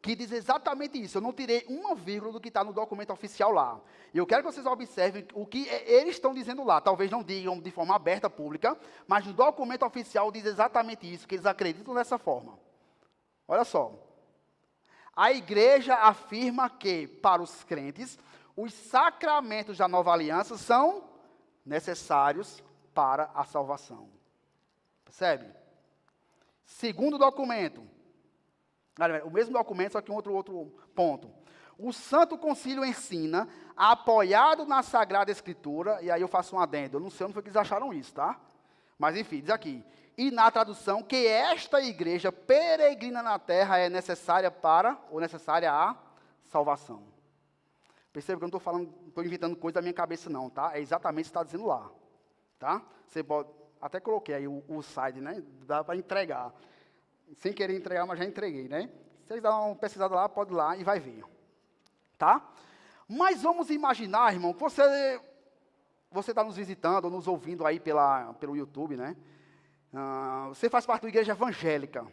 que diz exatamente isso. Eu não tirei uma vírgula do que está no documento oficial lá. E eu quero que vocês observem o que eles estão dizendo lá. Talvez não digam de forma aberta, pública, mas no documento oficial diz exatamente isso, que eles acreditam dessa forma. Olha só. A igreja afirma que, para os crentes, os sacramentos da nova aliança são necessários para a salvação. Percebe? Segundo documento. O mesmo documento, só que um outro ponto. O Santo Concílio ensina, apoiado na Sagrada Escritura, e aí eu faço um adendo, eu não sei onde foi que eles acharam isso, tá? Mas enfim, diz aqui, e na tradução, que esta igreja peregrina na terra é necessária a salvação. Perceba que eu não estou inventando coisa da minha cabeça não, tá? É exatamente o que está dizendo lá, tá? Você pode, até coloquei aí o site, né? Dá para entregar. Sem querer entregar, mas já entreguei, né? Se vocês dão uma pesquisada lá, pode ir lá e vai ver. Tá? Mas vamos imaginar, irmão, que você está nos visitando, ou nos ouvindo aí pelo YouTube, né? Você faz parte de uma igreja evangélica.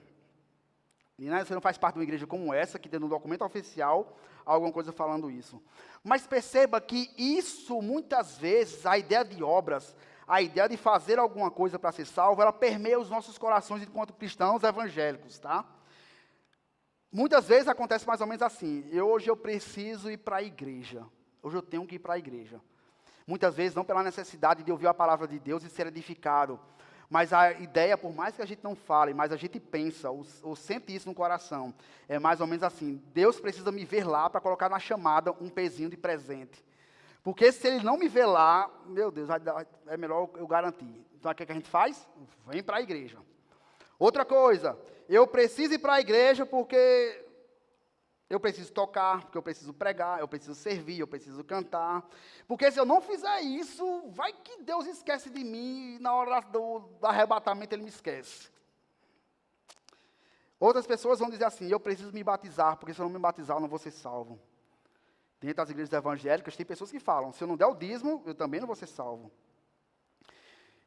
E né, você não faz parte de uma igreja como essa, que tem no documento oficial alguma coisa falando isso. Mas perceba que isso, muitas vezes, a ideia de obras, a ideia de fazer alguma coisa para ser salvo, ela permeia os nossos corações enquanto cristãos evangélicos, tá? Muitas vezes acontece mais ou menos assim, hoje eu preciso ir para a igreja, hoje eu tenho que ir para a igreja. Muitas vezes não pela necessidade de ouvir a palavra de Deus e ser edificado, mas a ideia, por mais que a gente não fale, mas a gente pensa, ou sente isso no coração, é mais ou menos assim, Deus precisa me ver lá para colocar na chamada um pezinho de presente. Porque se ele não me ver lá, meu Deus, é melhor eu garantir. Então, o que a gente faz? Vem para a igreja. Outra coisa, eu preciso ir para a igreja porque eu preciso tocar, porque eu preciso pregar, eu preciso servir, eu preciso cantar. Porque se eu não fizer isso, vai que Deus esquece de mim e na hora do arrebatamento ele me esquece. Outras pessoas vão dizer assim, eu preciso me batizar, porque se eu não me batizar eu não vou ser salvo. Dentro das igrejas evangélicas, tem pessoas que falam, se eu não der o dízimo, eu também não vou ser salvo.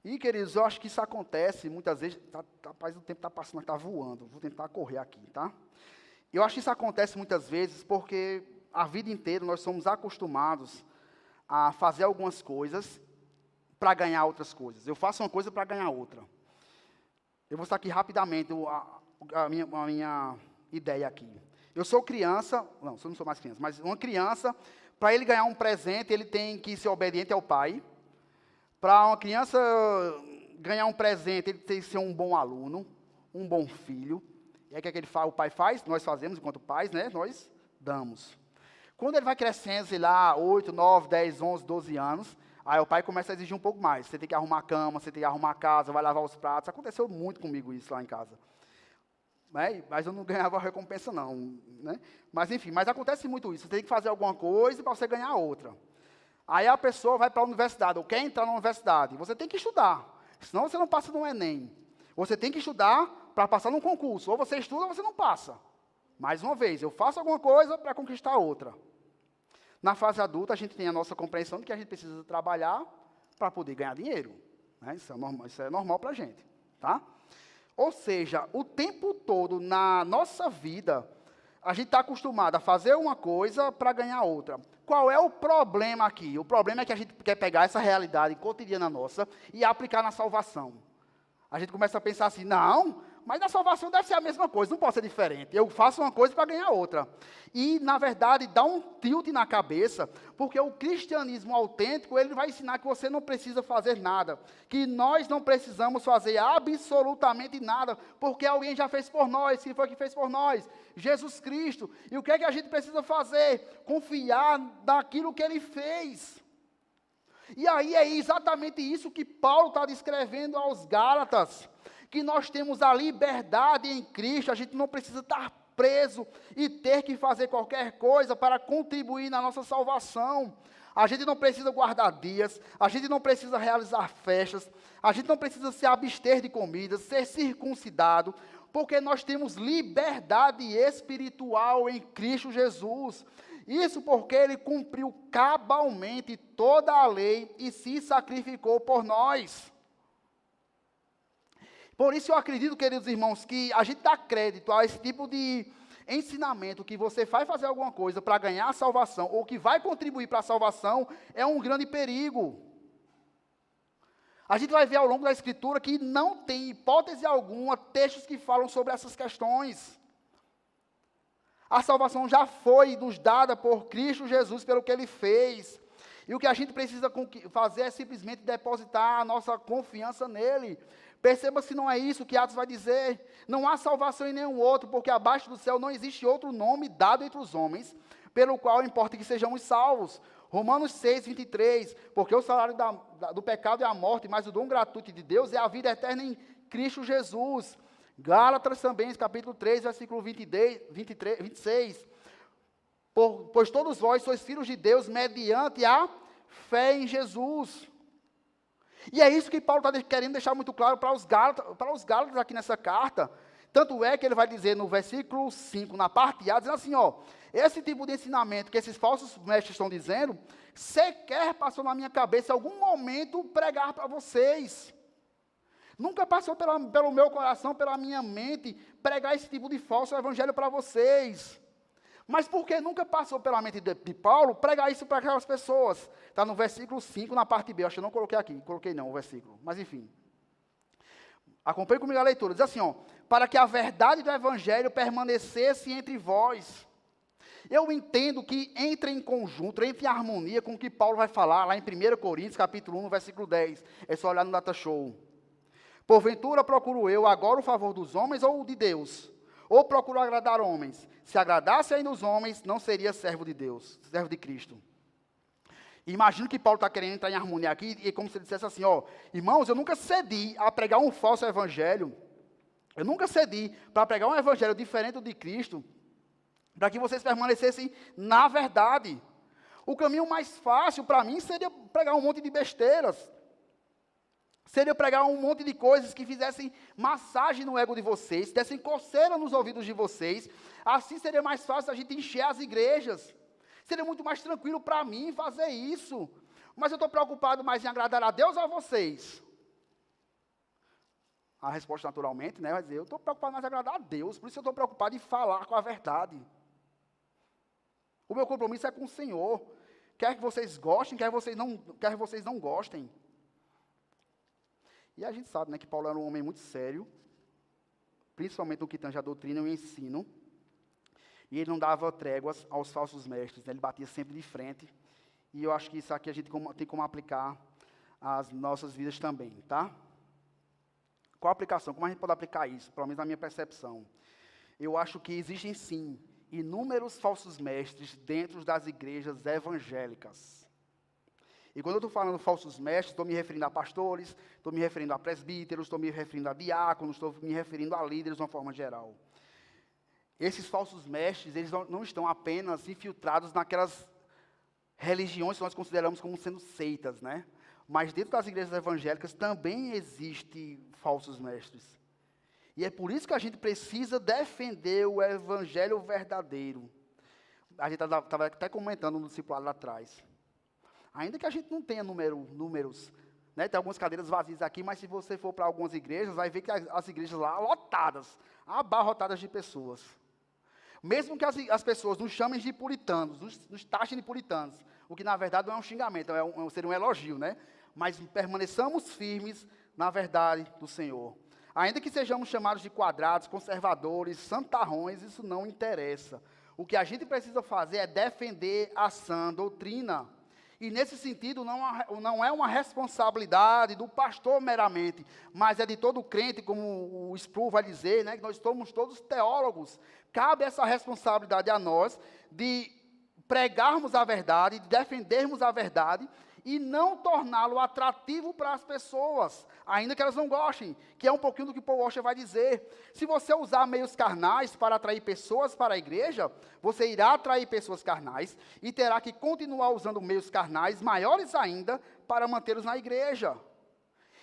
E, queridos, eu acho que isso acontece muitas vezes, rapaz, o tempo está passando, está voando, vou tentar correr aqui, tá? Eu acho que isso acontece muitas vezes porque a vida inteira nós somos acostumados a fazer algumas coisas para ganhar outras coisas. Eu faço uma coisa para ganhar outra. Eu vou citar aqui rapidamente a minha ideia aqui. Eu sou criança, não sou mais criança, mas uma criança, para ele ganhar um presente, ele tem que ser obediente ao pai. Para uma criança ganhar um presente, ele tem que ser um bom aluno, um bom filho. E aí o que é que o pai faz? Nós fazemos enquanto pais, né? Nós damos. Quando ele vai crescendo, sei lá, 8, 9, 10, 11, 12 anos, aí o pai começa a exigir um pouco mais. Você tem que arrumar a cama, você tem que arrumar a casa, vai lavar os pratos. Aconteceu muito comigo isso lá em casa. Mas eu não ganhava recompensa não. Né? Mas enfim, mas acontece muito isso. Você tem que fazer alguma coisa para você ganhar outra. Aí a pessoa vai para a universidade, ou quer entrar na universidade. Você tem que estudar, senão você não passa no Enem. Você tem que estudar para passar num concurso. Ou você estuda ou você não passa. Mais uma vez, eu faço alguma coisa para conquistar outra. Na fase adulta, a gente tem a nossa compreensão de que a gente precisa trabalhar para poder ganhar dinheiro. Né? Isso é normal para a gente. Tá? Ou seja, o tempo todo na nossa vida, a gente está acostumado a fazer uma coisa para ganhar outra. Qual é o problema aqui? O problema é que a gente quer pegar essa realidade cotidiana nossa e aplicar na salvação. A gente começa a pensar assim, não, mas na salvação deve ser a mesma coisa, não pode ser diferente. Eu faço uma coisa para ganhar outra. E, na verdade, dá um tilt na cabeça, porque o cristianismo autêntico, ele vai ensinar que você não precisa fazer nada, que nós não precisamos fazer absolutamente nada, porque alguém já fez por nós, quem foi que fez por nós? Jesus Cristo. E o que é que a gente precisa fazer? Confiar naquilo que ele fez. E aí é exatamente isso que Paulo está descrevendo aos Gálatas, que nós temos a liberdade em Cristo, a gente não precisa estar preso e ter que fazer qualquer coisa para contribuir na nossa salvação. A gente não precisa guardar dias, a gente não precisa realizar festas, a gente não precisa se abster de comidas, ser circuncidado, porque nós temos liberdade espiritual em Cristo Jesus. Isso porque ele cumpriu cabalmente toda a lei e se sacrificou por nós. Por isso eu acredito, queridos irmãos, que a gente dá crédito a esse tipo de ensinamento, que você vai fazer alguma coisa para ganhar a salvação, ou que vai contribuir para a salvação, é um grande perigo. A gente vai ver ao longo da Escritura que não tem hipótese alguma textos que falam sobre essas questões. A salvação já foi nos dada por Cristo Jesus, pelo que Ele fez. E o que a gente precisa fazer é simplesmente depositar a nossa confiança nele. Perceba se não é isso que Atos vai dizer. Não há salvação em nenhum outro, porque abaixo do céu não existe outro nome dado entre os homens, pelo qual importa que sejamos salvos. Romanos 6, 23. Porque o salário do pecado é a morte, mas o dom gratuito de Deus é a vida eterna em Cristo Jesus. Gálatas também, capítulo 3, versículo 26. Pois todos vós sois filhos de Deus mediante a fé em Jesus. E é isso que Paulo está querendo deixar muito claro para os Gálatas aqui nessa carta. Tanto é que ele vai dizer no versículo 5, na parte A, dizendo assim, ó, esse tipo de ensinamento que esses falsos mestres estão dizendo, sequer passou na minha cabeça em algum momento pregar para vocês. Nunca passou pelo meu coração, pela minha mente, pregar esse tipo de falso evangelho para vocês. Mas por que nunca passou pela mente de Paulo pregar isso para aquelas pessoas? Está no versículo 5, na parte B. Acho que eu não coloquei aqui. Coloquei não o versículo. Mas enfim. Acompanhe comigo a leitura. Diz assim, ó. Para que a verdade do evangelho permanecesse entre vós. Eu entendo que entra em conjunto, entra em harmonia com o que Paulo vai falar lá em 1 Coríntios, capítulo 1, versículo 10. É só olhar no Data Show. Porventura procuro eu agora o favor dos homens ou o de Deus? Ou procuro agradar homens? Se agradasse ainda os homens, não seria servo de Deus, servo de Cristo. Imagino que Paulo está querendo entrar em harmonia aqui, e como se ele dissesse assim, ó, irmãos, eu nunca cedi a pregar um falso evangelho, eu nunca cedi para pregar um evangelho diferente do de Cristo, para que vocês permanecessem na verdade. O caminho mais fácil para mim seria pregar um monte de besteiras, seria pregar um monte de coisas que fizessem massagem no ego de vocês, dessem coceira nos ouvidos de vocês. Assim seria mais fácil a gente encher as igrejas. Seria muito mais tranquilo para mim fazer isso. Mas eu estou preocupado mais em agradar a Deus ou a vocês? A resposta naturalmente, né, vai dizer, eu estou preocupado mais em agradar a Deus, por isso eu estou preocupado em falar com a verdade. O meu compromisso é com o Senhor. Quer que vocês gostem, quer que vocês não gostem. E a gente sabe, né, que Paulo era um homem muito sério, principalmente no que tange a doutrina e o ensino. E ele não dava tréguas aos falsos mestres, né? Ele batia sempre de frente. E eu acho que isso aqui a gente tem como aplicar às nossas vidas também, tá? Qual a aplicação? Como a gente pode aplicar isso? Pelo menos na minha percepção. Eu acho que existem, sim, inúmeros falsos mestres dentro das igrejas evangélicas. E quando eu estou falando falsos mestres, estou me referindo a pastores, estou me referindo a presbíteros, estou me referindo a diáconos, estou me referindo a líderes de uma forma geral. Esses falsos mestres, eles não estão apenas infiltrados naquelas religiões que nós consideramos como sendo seitas, né? Mas dentro das igrejas evangélicas também existem falsos mestres. E é por isso que a gente precisa defender o evangelho verdadeiro. A gente estava até comentando no discipulado lá atrás. Ainda que a gente não tenha números, né? Tem algumas cadeiras vazias aqui, mas se você for para algumas igrejas, vai ver que as igrejas lá lotadas, abarrotadas de pessoas. Mesmo que as pessoas nos chamem de puritanos, nos taxem de puritanos, o que na verdade não é um xingamento, seria um elogio, né? Mas permaneçamos firmes na verdade do Senhor. Ainda que sejamos chamados de quadrados, conservadores, santarrões, isso não interessa. O que a gente precisa fazer é defender a sã doutrina. E nesse sentido, não é uma responsabilidade do pastor meramente, mas é de todo crente, como o Sproul vai dizer, né, que nós somos todos teólogos. Cabe essa responsabilidade a nós de pregarmos a verdade, de defendermos a verdade e não torná-lo atrativo para as pessoas, ainda que elas não gostem, que é um pouquinho do que Paul Washer vai dizer. Se você usar meios carnais para atrair pessoas para a igreja, você irá atrair pessoas carnais e terá que continuar usando meios carnais maiores ainda para mantê-los na igreja.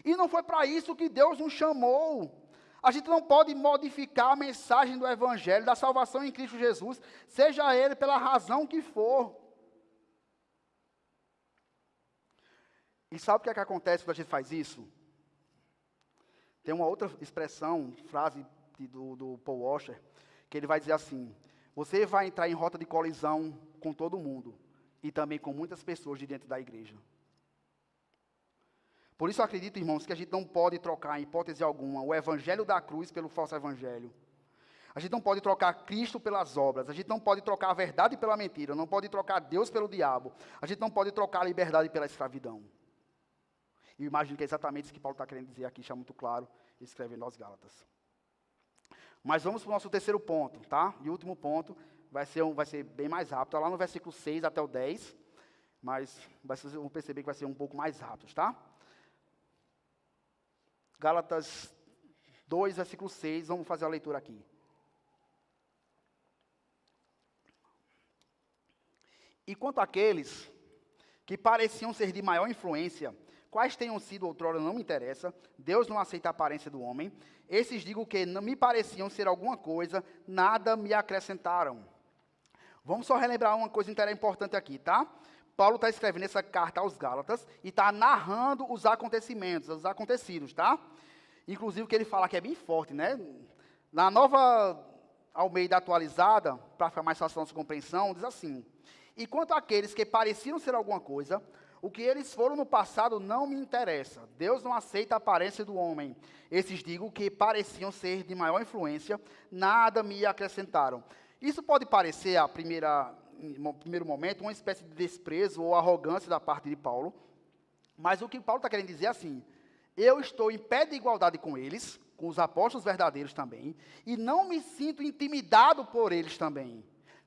E não foi para isso que Deus nos chamou. A gente não pode modificar a mensagem do evangelho, da salvação em Cristo Jesus, seja ele pela razão que for. E sabe o que é que acontece quando a gente faz isso? Tem uma outra expressão, frase do Paul Washer, que ele vai dizer assim: você vai entrar em rota de colisão com todo mundo, e também com muitas pessoas de dentro da igreja. Por isso eu acredito, irmãos, que a gente não pode trocar, em hipótese alguma, o evangelho da cruz pelo falso evangelho. A gente não pode trocar Cristo pelas obras, a gente não pode trocar a verdade pela mentira, não pode trocar Deus pelo diabo, a gente não pode trocar a liberdade pela escravidão. E eu imagino que é exatamente isso que Paulo está querendo dizer aqui, está muito claro, escrevendo aos Gálatas. Mas vamos para o nosso terceiro ponto, tá? E o último ponto vai ser bem mais rápido, está lá no versículo 6 até o 10, mas vocês vão perceber que vai ser um pouco mais rápido, tá? Gálatas 2, versículo 6, vamos fazer a leitura aqui. E quanto àqueles que pareciam ser de maior influência, quais tenham sido outrora não me interessa, Deus não aceita a aparência do homem, esses digo que não me pareciam ser alguma coisa, nada me acrescentaram. Vamos só relembrar uma coisa importante aqui, tá? Paulo está escrevendo essa carta aos Gálatas e está narrando os acontecimentos, os acontecidos, tá? Inclusive o que ele fala que é bem forte, né? Na nova Almeida atualizada, para ficar mais fácil a nossa compreensão, diz assim: e quanto àqueles que pareciam ser alguma coisa, o que eles foram no passado não me interessa. Deus não aceita a aparência do homem. Esses digo que pareciam ser de maior influência, nada me acrescentaram. Isso pode parecer, no primeiro momento, uma espécie de desprezo ou arrogância da parte de Paulo, mas o que Paulo está querendo dizer é assim: eu estou em pé de igualdade com eles, com os apóstolos verdadeiros também, e não me sinto intimidado por eles também,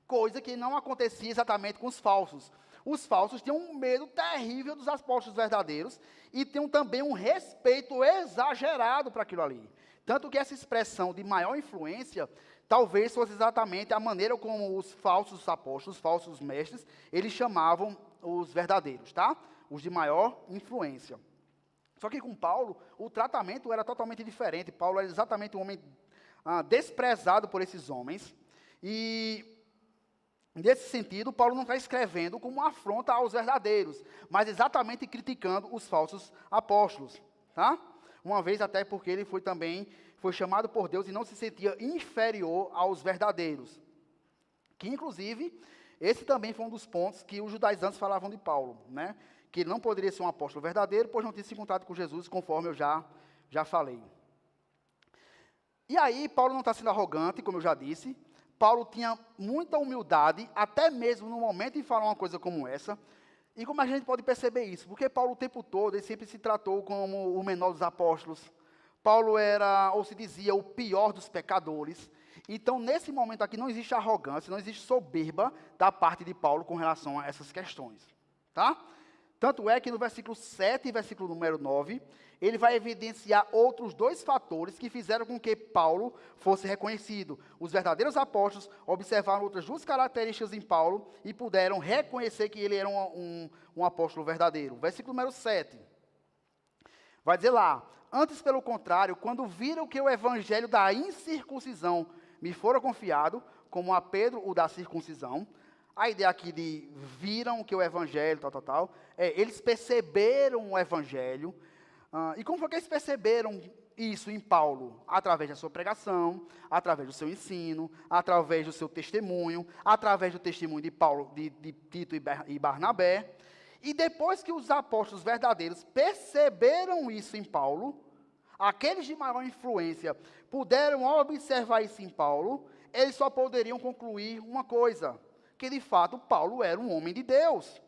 coisa que não acontecia exatamente com os falsos. Os falsos tinham um medo terrível dos apóstolos verdadeiros e tinham também um respeito exagerado para aquilo ali. Tanto que essa expressão de maior influência talvez fosse exatamente a maneira como os falsos apóstolos, os falsos mestres, eles chamavam os verdadeiros, tá? Os de maior influência. Só que com Paulo, o tratamento era totalmente diferente. Paulo era exatamente um homem desprezado por esses homens. E, nesse sentido, Paulo não está escrevendo como uma afronta aos verdadeiros, mas exatamente criticando os falsos apóstolos, tá? Uma vez até porque ele foi chamado por Deus e não se sentia inferior aos verdadeiros. Que, inclusive, esse também foi um dos pontos que os judaizantes falavam de Paulo, né? Que ele não poderia ser um apóstolo verdadeiro, pois não tinha se encontrado com Jesus, conforme eu já falei. E aí, Paulo não está sendo arrogante, como eu já disse. Paulo tinha muita humildade, até mesmo no momento de falar uma coisa como essa. E como a gente pode perceber isso? Porque Paulo, o tempo todo, ele sempre se tratou como o menor dos apóstolos. Paulo era, ou se dizia, o pior dos pecadores. Então, nesse momento aqui, não existe arrogância, não existe soberba da parte de Paulo com relação a essas questões. Tá? Tanto é que no versículo 7 e versículo número 9, ele vai evidenciar outros dois fatores que fizeram com que Paulo fosse reconhecido. Os verdadeiros apóstolos observaram outras duas características em Paulo e puderam reconhecer que ele era um apóstolo verdadeiro. Versículo número 7. Vai dizer lá: antes, pelo contrário, quando viram que o evangelho da incircuncisão me fora confiado, como a Pedro o da circuncisão. A ideia aqui de viram que o evangelho, eles perceberam o evangelho. E como foi que eles perceberam isso em Paulo? Através da sua pregação, através do seu ensino, através do seu testemunho, através do testemunho de Paulo, de Tito e Barnabé. E depois que os apóstolos verdadeiros perceberam isso em Paulo, aqueles de maior influência puderam observar isso em Paulo, eles só poderiam concluir uma coisa: que de fato Paulo era um homem de Deus.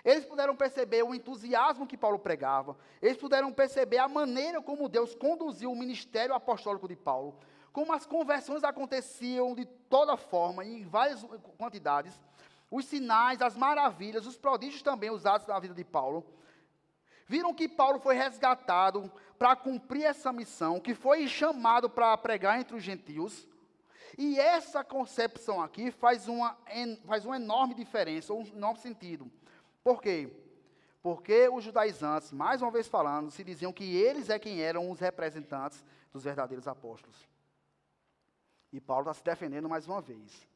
Eles puderam perceber o entusiasmo que Paulo pregava, eles puderam perceber a maneira como Deus conduziu o ministério apostólico de Paulo, como as conversões aconteciam de toda forma, em várias quantidades, os sinais, as maravilhas, os prodígios também usados na vida de Paulo. Viram que Paulo foi resgatado para cumprir essa missão, que foi chamado para pregar entre os gentios. E essa concepção aqui faz uma enorme diferença, um enorme sentido. Por quê? Porque os judaizantes, mais uma vez falando, se diziam que eles é quem eram os representantes dos verdadeiros apóstolos. E Paulo está se defendendo mais uma vez.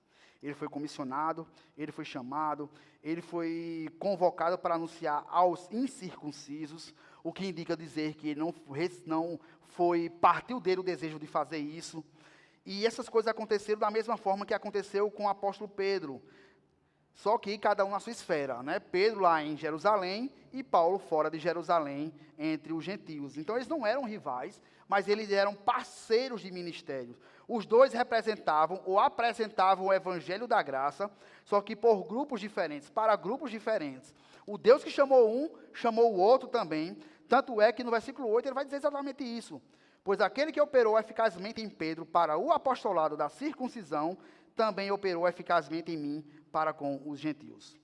Ele foi comissionado, ele foi chamado, ele foi convocado para anunciar aos incircuncisos, o que indica dizer que ele não partiu dele o desejo de fazer isso. E essas coisas aconteceram da mesma forma que aconteceu com o apóstolo Pedro. Só que cada um na sua esfera, né? Pedro lá em Jerusalém e Paulo fora de Jerusalém, entre os gentios. Então eles não eram rivais, mas eles eram parceiros de ministério. Os dois representavam ou apresentavam o evangelho da graça, só que por grupos diferentes, para grupos diferentes. O Deus que chamou um, chamou o outro também. Tanto é que no versículo 8 ele vai dizer exatamente isso. Pois aquele que operou eficazmente em Pedro para o apostolado da circuncisão, também operou eficazmente em mim para com os gentios.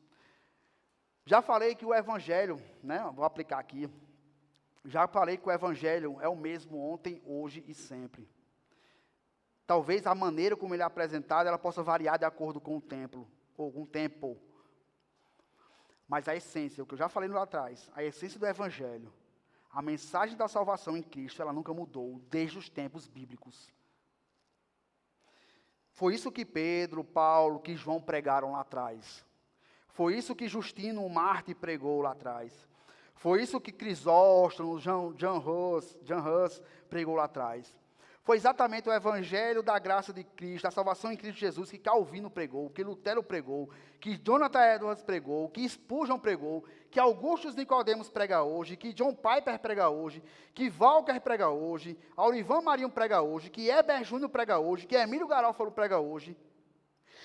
Já falei que o evangelho, né, vou aplicar aqui, já falei que o evangelho é o mesmo ontem, hoje e sempre. Talvez a maneira como ele é apresentado, ela possa variar de acordo com o tempo, ou com o tempo. Mas a essência, o que eu já falei lá atrás, a essência do evangelho, a mensagem da salvação em Cristo, ela nunca mudou, desde os tempos bíblicos. Foi isso que Pedro, Paulo, que João pregaram lá atrás. Foi isso que Justino, o Marte, pregou lá atrás. Foi isso que Crisóstomo, John Hus pregou lá atrás. Foi exatamente o evangelho da graça de Cristo, da salvação em Cristo Jesus, que Calvino pregou, que Lutero pregou, que Jonathan Edwards pregou, que Spurgeon pregou, que Augustus Nicodemos prega hoje, que John Piper prega hoje, que Walker prega hoje, Aurivan Marinho prega hoje, que Heber Júnior prega hoje, que Emílio Garófalo prega hoje.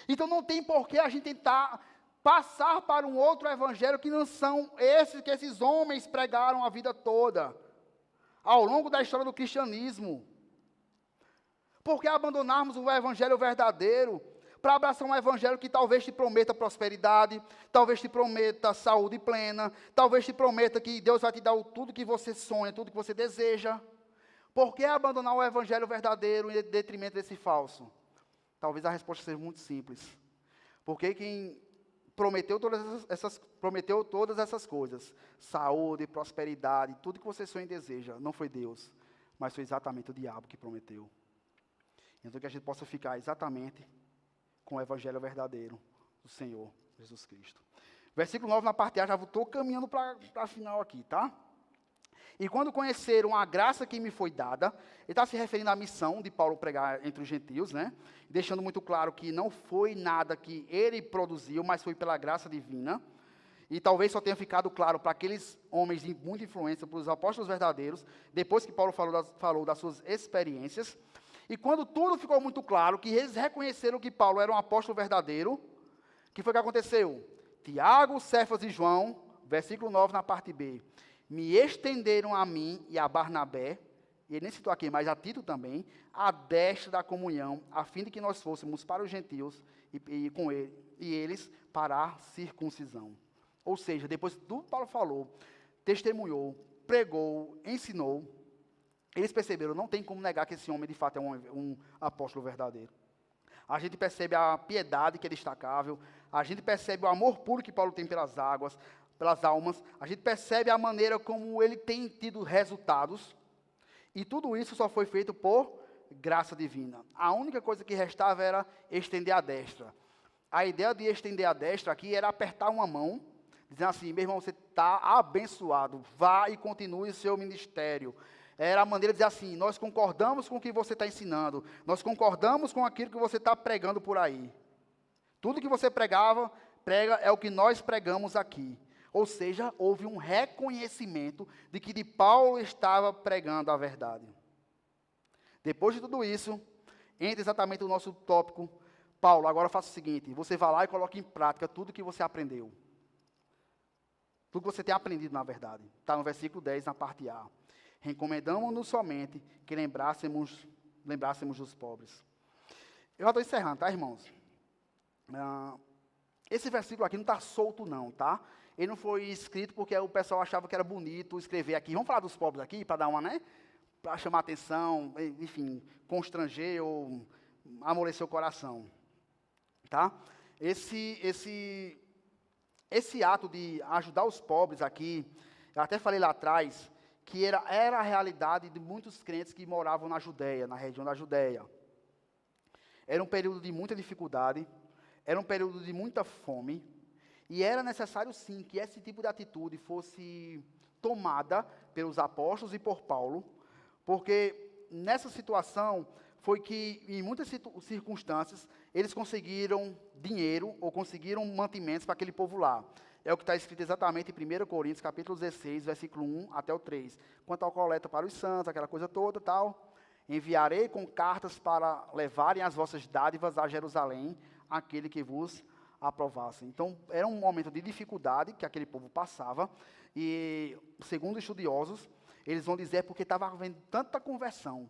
Então não tem por que a gente tentar passar para um outro evangelho que não são esses que esses homens pregaram a vida toda, ao longo da história do cristianismo. Por que abandonarmos o evangelho verdadeiro para abraçar um evangelho que talvez te prometa prosperidade, talvez te prometa saúde plena, talvez te prometa que Deus vai te dar tudo que você sonha, tudo que você deseja? Por que abandonar o evangelho verdadeiro em detrimento desse falso? Talvez a resposta seja muito simples. Porque quem prometeu todas essas coisas, saúde, prosperidade, tudo que você sonha e deseja, não foi Deus, mas foi exatamente o diabo que prometeu. Então que a gente possa ficar exatamente com o evangelho verdadeiro do Senhor Jesus Cristo. Versículo 9 na parte A, já estou caminhando para a final aqui, tá? E quando conheceram a graça que me foi dada, ele está se referindo à missão de Paulo pregar entre os gentios, né? Deixando muito claro que não foi nada que ele produziu, mas foi pela graça divina. E talvez só tenha ficado claro para aqueles homens de muita influência, para os apóstolos verdadeiros, depois que Paulo falou das suas experiências. E quando tudo ficou muito claro, que eles reconheceram que Paulo era um apóstolo verdadeiro, o que foi que aconteceu? Tiago, Cefas e João, versículo 9 na parte B, me estenderam a mim e a Barnabé, e ele nem citou aqui, mas a Tito também, a destra da comunhão, a fim de que nós fôssemos para os gentios e com ele, e eles para a circuncisão. Ou seja, depois que tudo Paulo falou, testemunhou, pregou, ensinou, eles perceberam, não tem como negar que esse homem de fato é um apóstolo verdadeiro. A gente percebe a piedade que é destacável, a gente percebe o amor puro que Paulo tem pelas águas, pelas almas, a gente percebe a maneira como ele tem tido resultados, e tudo isso só foi feito por graça divina. A única coisa que restava era estender a destra. A ideia de estender a destra aqui era apertar uma mão, dizendo assim, meu irmão, você está abençoado, vá e continue o seu ministério. Era a maneira de dizer assim, nós concordamos com o que você está ensinando, nós concordamos com aquilo que você está pregando por aí. Tudo que você prega é o que nós pregamos aqui. Ou seja, houve um reconhecimento de que de Paulo estava pregando a verdade. Depois de tudo isso, entra exatamente o nosso tópico. Paulo, agora faça o seguinte, você vai lá e coloca em prática tudo que você aprendeu. Tudo que você tem aprendido, na verdade. Está no versículo 10, na parte A. Recomendamos-nos somente que lembrássemos dos pobres. Eu já estou encerrando, tá, irmãos? Esse versículo aqui não está solto, não, tá? Ele não foi escrito porque o pessoal achava que era bonito escrever aqui. Vamos falar dos pobres aqui, para dar uma, né? Para chamar atenção, enfim, constranger ou amolecer o coração. Tá? Esse ato de ajudar os pobres aqui, eu até falei lá atrás, que era a realidade de muitos crentes que moravam na Judéia, na região da Judéia. Era um período de muita dificuldade, era um período de muita fome, e era necessário sim que esse tipo de atitude fosse tomada pelos apóstolos e por Paulo, porque nessa situação foi que, em muitas circunstâncias, eles conseguiram dinheiro ou conseguiram mantimentos para aquele povo lá. É o que está escrito exatamente em 1 Coríntios, capítulo 16, versículo 1 até o 3. Quanto ao coleta para os santos, aquela coisa toda, tal. Enviarei com cartas para levarem as vossas dádivas a Jerusalém, aquele que vos aprovasse. Então, era um momento de dificuldade que aquele povo passava, e, segundo estudiosos, eles vão dizer porque estava havendo tanta conversão,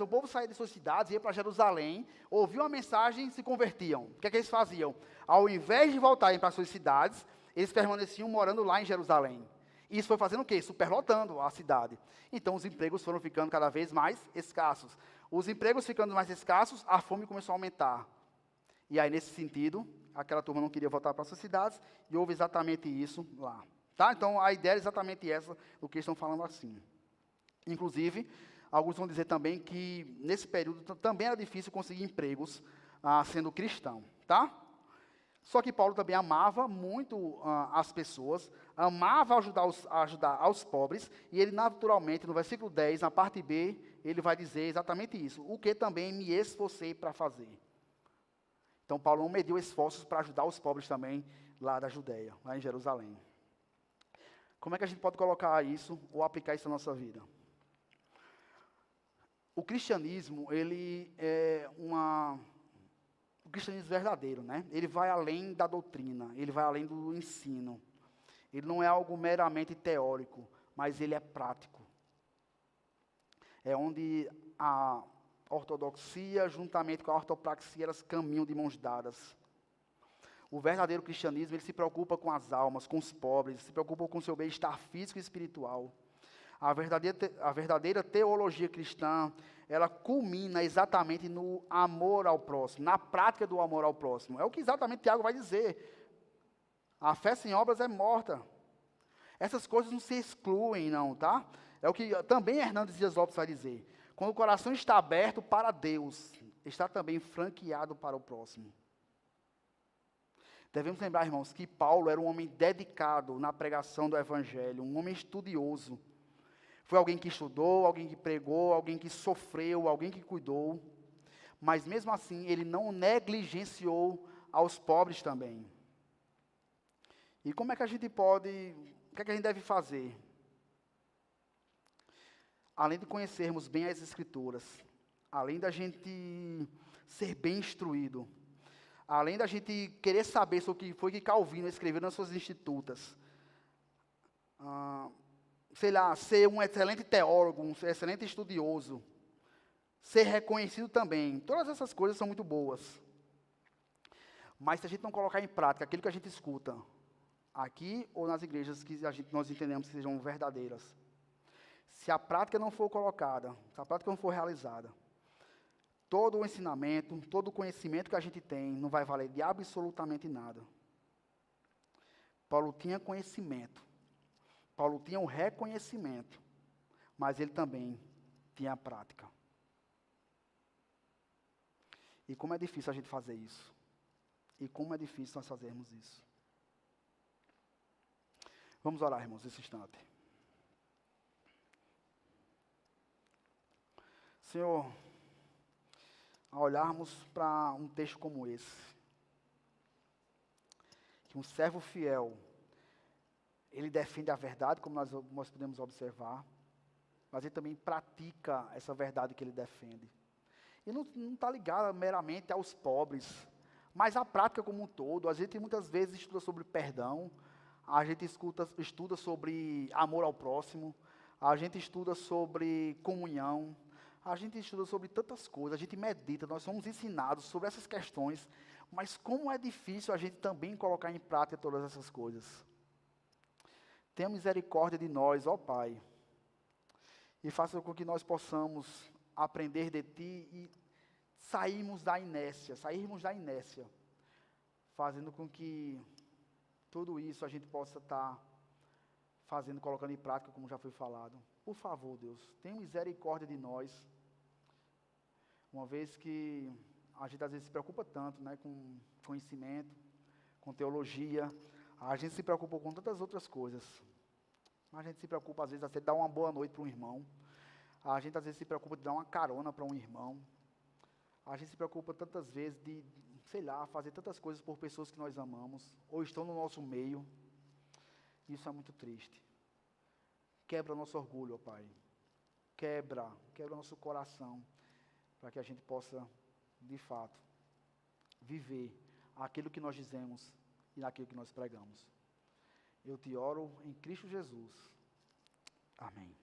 o povo saía de suas cidades, ia para Jerusalém, ouvia uma mensagem e se convertiam. O que é que eles faziam? Ao invés de voltarem para suas cidades, eles permaneciam morando lá em Jerusalém. E isso foi fazendo o quê? Superlotando a cidade. Então, os empregos foram ficando cada vez mais escassos. Os empregos ficando mais escassos, a fome começou a aumentar. E aí, nesse sentido, aquela turma não queria voltar para suas cidades, e houve exatamente isso lá. Tá? Então, a ideia é exatamente essa, do que eles estão falando assim. Inclusive, alguns vão dizer também que, nesse período, também era difícil conseguir empregos sendo cristão, tá? Só que Paulo também amava muito as pessoas, amava ajudar aos pobres, e ele, naturalmente, no versículo 10, na parte B, ele vai dizer exatamente isso, o que também me esforcei para fazer. Então, Paulo não mediu esforços para ajudar os pobres também, lá da Judéia, lá em Jerusalém. Como é que a gente pode colocar isso, ou aplicar isso na nossa vida? O cristianismo, ele é o cristianismo verdadeiro, né? Ele vai além da doutrina, ele vai além do ensino. Ele não é algo meramente teórico, mas ele é prático. É onde a ortodoxia, juntamente com a ortopraxia, elas caminham de mãos dadas. O verdadeiro cristianismo, ele se preocupa com as almas, com os pobres, se preocupa com o seu bem-estar físico e espiritual. A verdadeira teologia cristã, ela culmina exatamente no amor ao próximo, na prática do amor ao próximo. É o que exatamente Tiago vai dizer. A fé sem obras é morta. Essas coisas não se excluem, não, tá? É o que também Hernandes Dias Lopes vai dizer. Quando o coração está aberto para Deus, está também franqueado para o próximo. Devemos lembrar, irmãos, que Paulo era um homem dedicado na pregação do Evangelho, um homem estudioso. Foi alguém que estudou, alguém que pregou, alguém que sofreu, alguém que cuidou. Mas mesmo assim, ele não negligenciou aos pobres também. E como é que a gente pode, o que é que a gente deve fazer? Além de conhecermos bem as Escrituras, além da gente ser bem instruído, além da gente querer saber sobre o que foi que Calvino escreveu nas suas Institutas, sei lá, ser um excelente teólogo, um excelente estudioso, ser reconhecido também, todas essas coisas são muito boas. Mas se a gente não colocar em prática aquilo que a gente escuta, aqui ou nas igrejas que nós entendemos que sejam verdadeiras, se a prática não for colocada, se a prática não for realizada, todo o ensinamento, todo o conhecimento que a gente tem não vai valer de absolutamente nada. Paulo tinha conhecimento, Paulo tinha o reconhecimento, mas ele também tinha a prática. E como é difícil a gente fazer isso. E como é difícil nós fazermos isso. Vamos orar, irmãos, nesse instante. Senhor, ao olharmos para um texto como esse, que um servo fiel, ele defende a verdade, como nós podemos observar, mas ele também pratica essa verdade que ele defende. E não está ligado meramente aos pobres, mas à prática como um todo. A gente muitas vezes estuda sobre perdão, a gente estuda sobre amor ao próximo, a gente estuda sobre comunhão, a gente estuda sobre tantas coisas, a gente medita, nós somos ensinados sobre essas questões, mas como é difícil a gente também colocar em prática todas essas coisas. Tenha misericórdia de nós, ó Pai, e faça com que nós possamos aprender de Ti e sairmos da inércia, fazendo com que tudo isso a gente possa estar fazendo, colocando em prática, como já foi falado. Por favor, Deus, tenha misericórdia de nós, uma vez que a gente às vezes se preocupa tanto, né, com conhecimento, com teologia, a gente se preocupa com tantas outras coisas. A gente se preocupa às vezes até de dar uma boa noite para um irmão, a gente às vezes se preocupa de dar uma carona para um irmão, a gente se preocupa tantas vezes de, sei lá, fazer tantas coisas por pessoas que nós amamos, ou estão no nosso meio. Isso é muito triste. Quebra nosso orgulho, ó Pai. Quebra nosso coração, para que a gente possa, de fato, viver aquilo que nós dizemos e naquilo que nós pregamos. Eu te oro em Cristo Jesus. Amém.